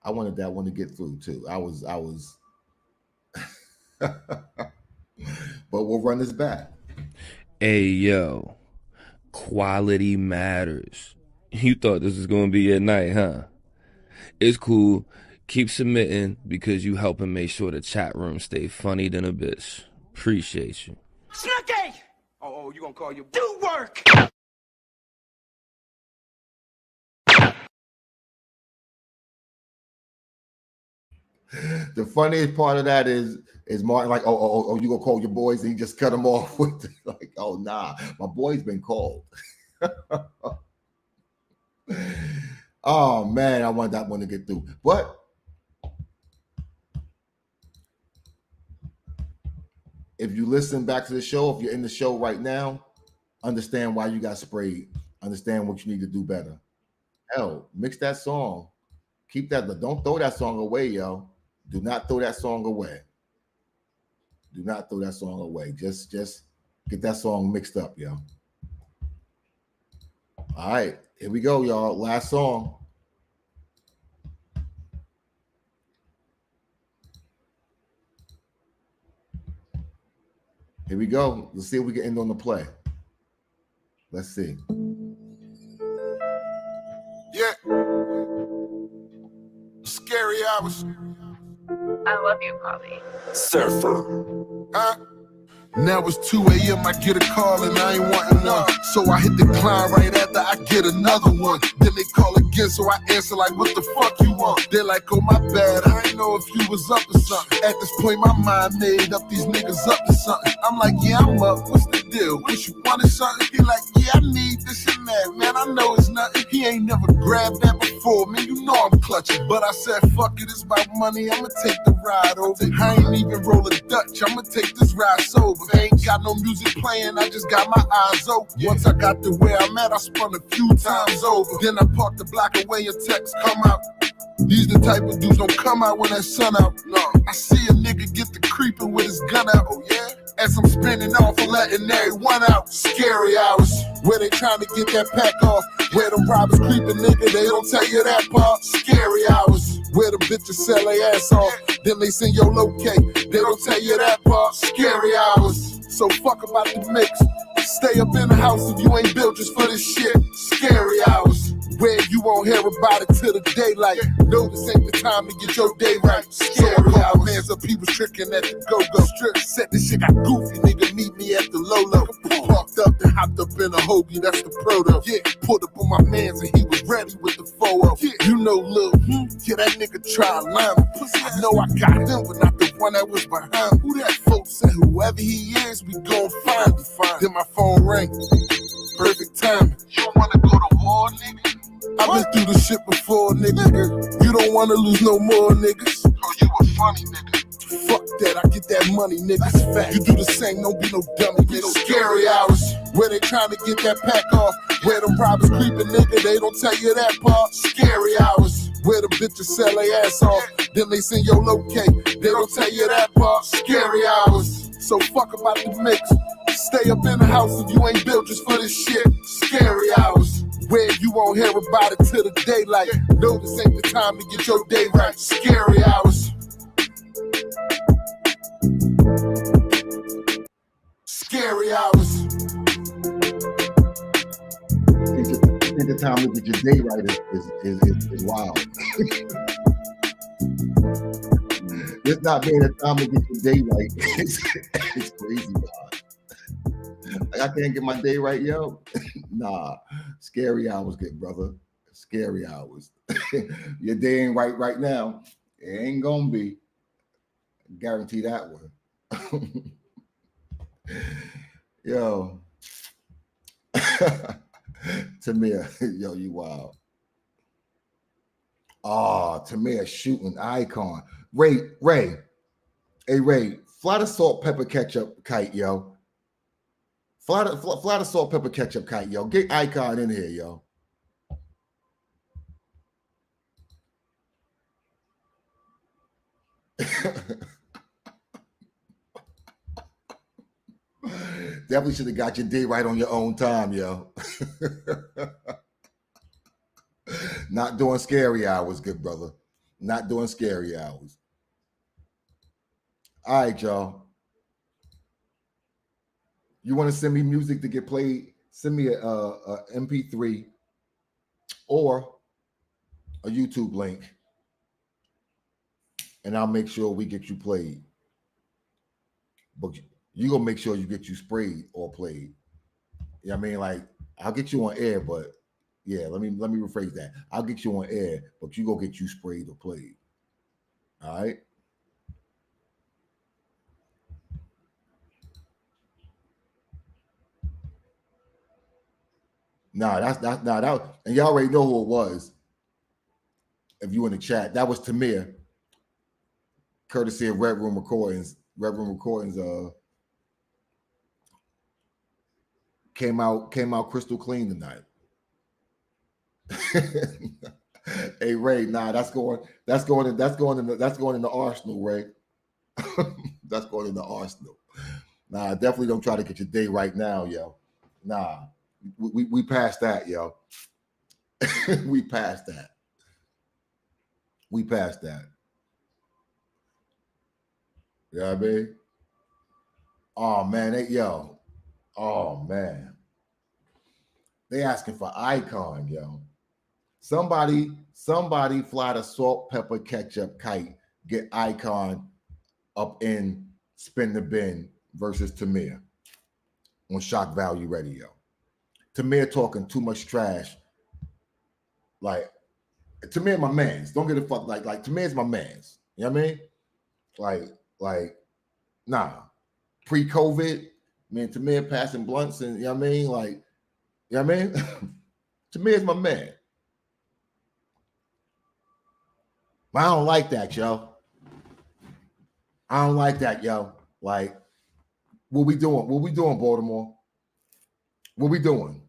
Speaker 1: I wanted that one to get through too. I was but we'll run this back.
Speaker 9: Hey, yo, quality matters. You thought this was going to be at night, huh? It's cool. Keep submitting because you helping make sure the chat room stay funny than a bitch. Appreciate you.
Speaker 2: Snooky! Oh, you gonna call your do work?
Speaker 1: The funniest part of that is Martin like, oh, you gonna call your boys, and he just cut them off with like, oh nah, my boy's been called. Oh man, I want that one to get through. But if you listen back to the show, if you're in the show right now, understand why you got sprayed. Understand what you need to do better. Hell, mix that song. Keep that. Don't throw that song away, yo. Do not throw that song away. Just get that song mixed up, yo. All right, here we go, y'all. Last song. Here we go. Let's see if we can end on the play. Let's see.
Speaker 13: Yeah. Scary hours.
Speaker 8: I love you, Polly.
Speaker 2: Surfer.
Speaker 13: Now it's 2 a.m. I get a call and I ain't wanting none. So I hit decline right after I get another one. Then they call again, so I answer like, what the fuck you want? They're like, oh my bad, I ain't know if you was up to something. At this point, my mind made up these niggas up to something. I'm like, yeah, I'm up, what's the deal? What you wanted something? He like, yeah, I need this and that. Man, I know it's nothing. He ain't never grabbed that before, man, you know I'm clutching. But I said, fuck it, it's about money, I'ma take the ride over. I ain't even roll a Dutch, I'ma take this ride sober. Ain't got no music playing, I just got my eyes open. Once I got to where I'm at, I spun a few times over. Then I parked the block away and text come out. These the type of dudes don't come out when that sun out. No, I see a nigga get the creeping with his gun out. Oh yeah? As I'm spinning off and letting everyone out. Scary hours, where they trying to get that pack off. Where them robbers creeping, nigga, they don't tell you that part. Scary hours, where the bitches sell their ass off. Then they send your locate, they don't tell you that part. Scary hours, so fuck about the mix. Stay up in the house if you ain't built just for this shit. Scary hours, where you won't hear about it till the daylight. No, this ain't the time to get your day right. Scary hours, man's up, he was tricking at the go-go. Strip set, this shit got goofy, nigga, meet me at the Lolo. Parked up and hopped up in a hoagie, that's the proto. Yeah, pulled up on my mans and he was ready with the photo. Yeah, you know Lil, yeah, that nigga try line. I know I got him, but not the one that was behind. Who that folks said whoever he is, we gon' find him. Then my phone rang, perfect timing. You wanna go to war, nigga? I've been through the shit before, nigga. You don't wanna lose no more, niggas. Oh, you a funny nigga. Fuck that, I get that money, niggas. Fat. You do the same, don't be no dummy, nigga. Scary hours, where they trying to get that pack off. Where them robbers creeping, nigga, they don't tell you that part. Scary hours, where the bitches sell their ass off. Then they send your locate, they don't tell you that part. Scary hours, so fuck about the mix. Stay up in the house if you ain't built just for this shit. Scary hours, where you won't hear about it till the daylight. No, this ain't the time to get your day right. Scary hours. Scary hours.
Speaker 1: I think the time to get your day right is wild. It's not being a time to get your day right. It's crazy, wild. Like, I can't get my day right, yo. Nah, scary hours, good brother. Scary hours. Your day ain't right now. It ain't gonna be. Guarantee that one. Yo. Tamir, yo, you wild. Oh, Tamir shooting icon. Ray, hey Ray, fly the salt pepper ketchup kite, yo. Fly the salt pepper ketchup kite, yo. Get icon in here, yo. Definitely should have got your day right on your own time, yo. Not doing scary hours, good brother. Not doing scary hours. All right, y'all. You want to send me music to get played? Send me a MP3 or a YouTube link, and I'll make sure we get you played. But you gonna make sure you get you sprayed or played. You know what I mean? Like, I'll get you on air, but yeah, let me rephrase that. I'll get you on air, but you go get you sprayed or played. All right. That, and y'all already know who it was. If you in the chat, that was Tamir, courtesy of Red Room Recordings. Red Room Recordings came out crystal clean tonight. Hey Ray, that's going in the arsenal, Ray. That's going in the arsenal. Nah, definitely don't try to get your day right now, yo. Nah, we passed that, yo. We passed that. We passed that. You know what I mean? Oh man, oh man. They asking for icon, yo. Somebody fly the salt pepper ketchup kite, get icon up in Spin the Bin versus Tamir on Shock Value Radio. Tamir talking too much trash. Like, Tamir my mans. Don't get a fuck. Like Tamir's my mans. You know what I mean? Like, nah. Pre-COVID, man, Tamir passing blunts and, you know what I mean? Like, you know what I mean? Tamir's my man. But I don't like that, yo. I don't like that, yo. Like, what we doing? What we doing, Baltimore? What we doing?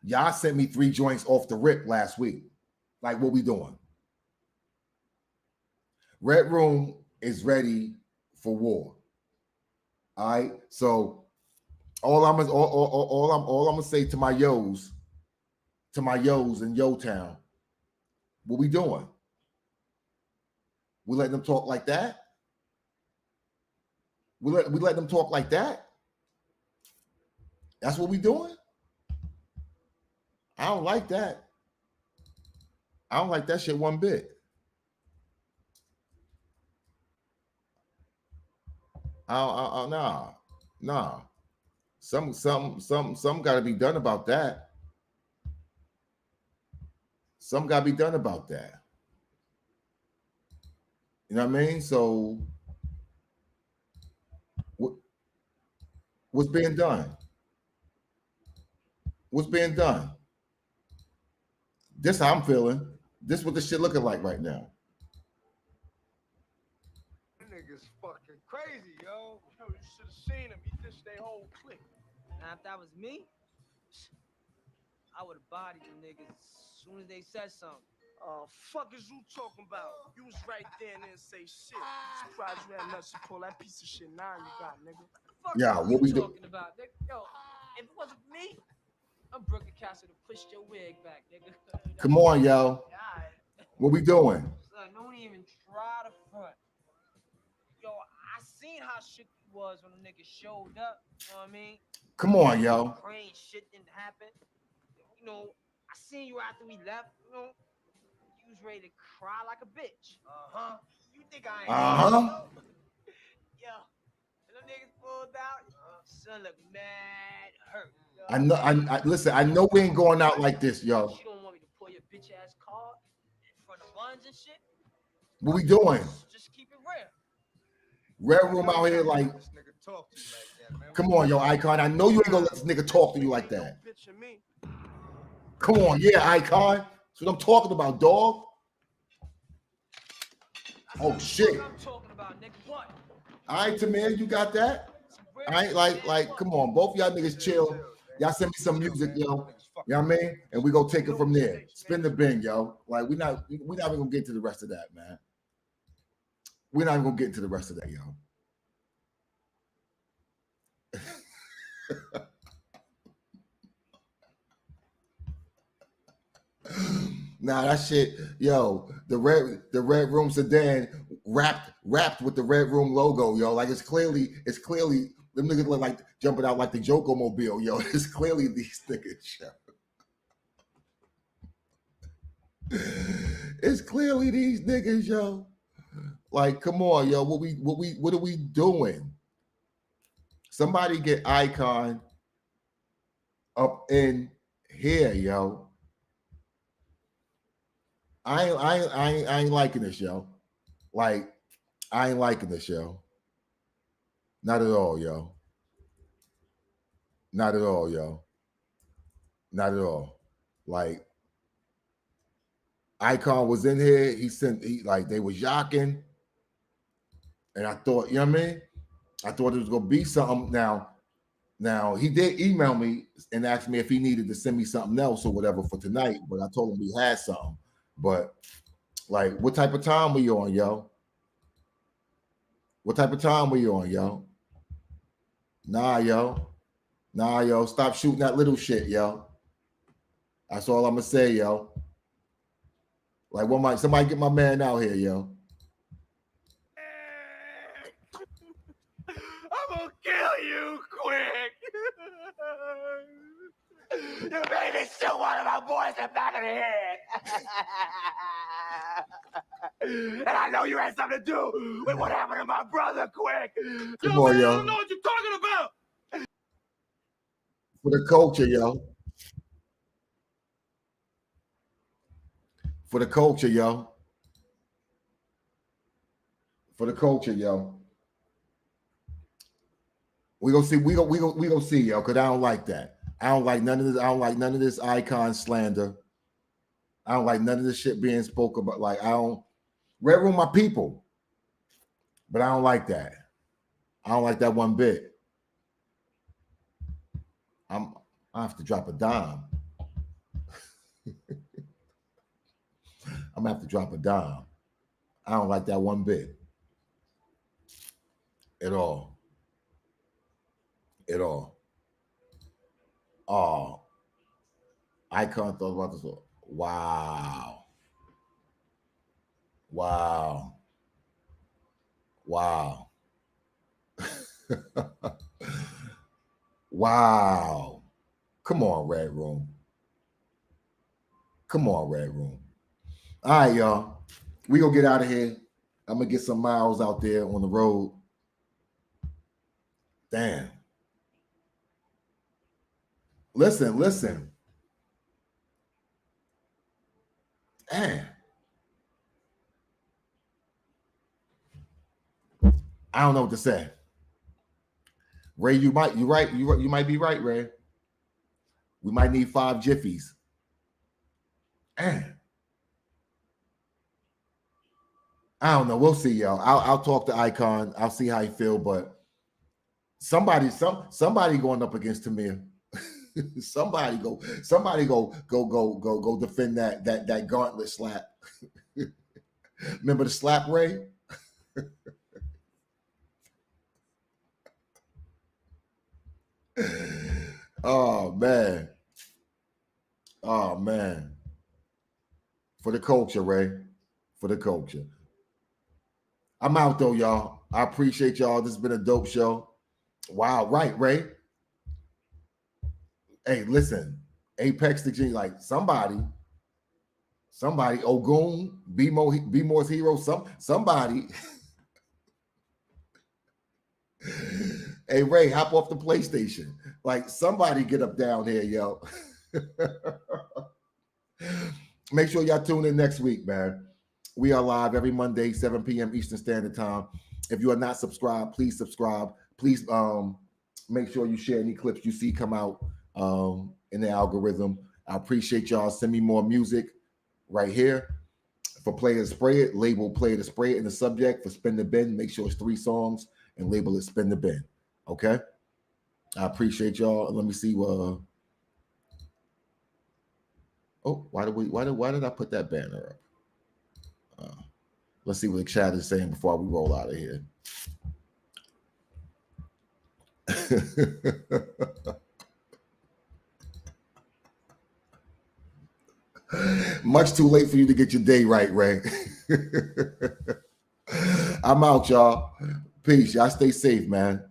Speaker 1: Y'all sent me 3 joints off the rip last week. Like, what we doing? Red Room is ready for war. All right. So all I'm gonna say to my yos in Yo Town, what we doing? We let them talk like that? We let them talk like that? That's what we doing? I don't like that. I don't like that shit one bit. Nah. Some got to be done about that. Some got to be done about that. You know what I mean? So, what's being done? What's being done? This how I'm feeling. This what this shit looking like right now.
Speaker 14: Niggas fucking crazy, yo. Yo, you should have seen him. He just they whole clique.
Speaker 15: Now, if that was me, I would have bodied them niggas as soon as they said something.
Speaker 14: Fuck is you talking about? You was right there and didn't say shit. Surprised you had nuts to pull that piece of shit now you got, nigga.
Speaker 15: Fuck
Speaker 1: yeah, what we
Speaker 15: talking about, nigga? Yo, if it wasn't me, I'm Brooklyn Castle to push your wig back, nigga.
Speaker 1: Come on, yo. What we doing?
Speaker 15: Son, don't even try to front. Yo, I seen how shook you was when the nigga showed up. You know what I mean?
Speaker 1: Come on, yo.
Speaker 15: Praying shit didn't happen. You know, I seen you after we left. You know, you was ready to cry like a bitch. You think I ain't? Yo, and them niggas pulled out. Son look mad hurt.
Speaker 1: I know. I listen. I know we ain't going out like this, yo.
Speaker 15: You don't want me to pull your bitch ass car in front of buns and shit?
Speaker 1: What we doing?
Speaker 15: Just keep it real.
Speaker 1: Red Room out here like.
Speaker 14: This nigga talk to you like that.
Speaker 1: Come on, yo, Icon. I know you ain't gonna let this nigga talk to you like that. Come on, yeah, Icon. That's what I'm talking about, dog. Oh shit. All right, Tamir, you got that? I ain't like, come on, both y'all niggas chill. Y'all send me some music, yo. You know what I mean? And we go take it from there. Spin the bin, yo. Like we not even gonna get to the rest of that, man. We're not even gonna get into the rest of that, yo. Nah, that shit, yo, the red room sedan wrapped with the red room logo, yo. Like it's clearly them niggas look like jumping out like the Joko Mobile, yo. It's clearly these niggas, yo. It's clearly these niggas, yo. Like, come on, yo. What are we doing? Somebody get Icon up in here, yo. I ain't liking this, yo. Like, I ain't liking this, yo. Not at all, yo. Not at all, yo. Not at all. Like, Icon was in here. They was yocking. And I thought, you know what I mean? I thought it was gonna be something. Now he did email me and ask me if he needed to send me something else or whatever for tonight, but I told him we had something. But like, what type of time were you on, yo? What type of time were you on, yo? Nah, yo. Stop shooting that little shit, yo. That's all I'm gonna say, yo. Like, somebody get my man out here, yo.
Speaker 2: I'm gonna kill you quick. You made me shoot one of my boys in the back of the head. And I know you had something to do with what happened to my brother, quick.
Speaker 1: Come on,
Speaker 2: man,
Speaker 1: yo.
Speaker 2: I don't know what you're talking about.
Speaker 1: For the culture, yo. For the culture, yo. For the culture, yo. We gonna see, yo, because I don't like that. I don't like none of this Icon slander. I don't like none of this shit being spoken about. Like, I don't Red Room my people, but I don't like that. I don't like that one bit. I have to drop a dime. I'm gonna have to drop a dime. I don't like that one bit. At all. At all. Oh, Icon thought about this. Wow. Wow. Wow. Wow. Come on, Red Room. Come on, Red Room. All right, y'all. We gonna get out of here. I'm gonna get some miles out there on the road. Damn. Listen. Damn. I don't know what to say. Ray, you might be right, Ray. We might need 5 jiffies. Damn. I don't know. We'll see, y'all. I'll talk to Icon. I'll see how he feel, but somebody going up against Tamir. somebody go defend that gauntlet slap. Remember the slap, Ray? Oh man. For the culture, Ray. For the culture. I'm out though, y'all. I appreciate y'all. This has been a dope show. Wow, right, Ray. Hey, listen. Apex the G, like somebody, Ogun, Be More's hero, somebody. Hey, Ray, hop off the PlayStation. Like somebody get up down here, yo. Make sure y'all tune in next week, man. We are live every Monday, 7 p.m. Eastern Standard Time. If you are not subscribed, please subscribe. Please make sure you share any clips you see come out in the algorithm. I appreciate y'all. Send me more music right here. For Play It or Spray It, label Play It or Spray It in the subject. For Spin the Bin, make sure it's 3 songs and label it Spin the Bin. Okay? I appreciate y'all. Let me see. Why did I put that banner up? Let's see what the chat is saying before we roll out of here. Much too late for you to get your day right, Ray. I'm out, y'all. Peace. Y'all stay safe, man.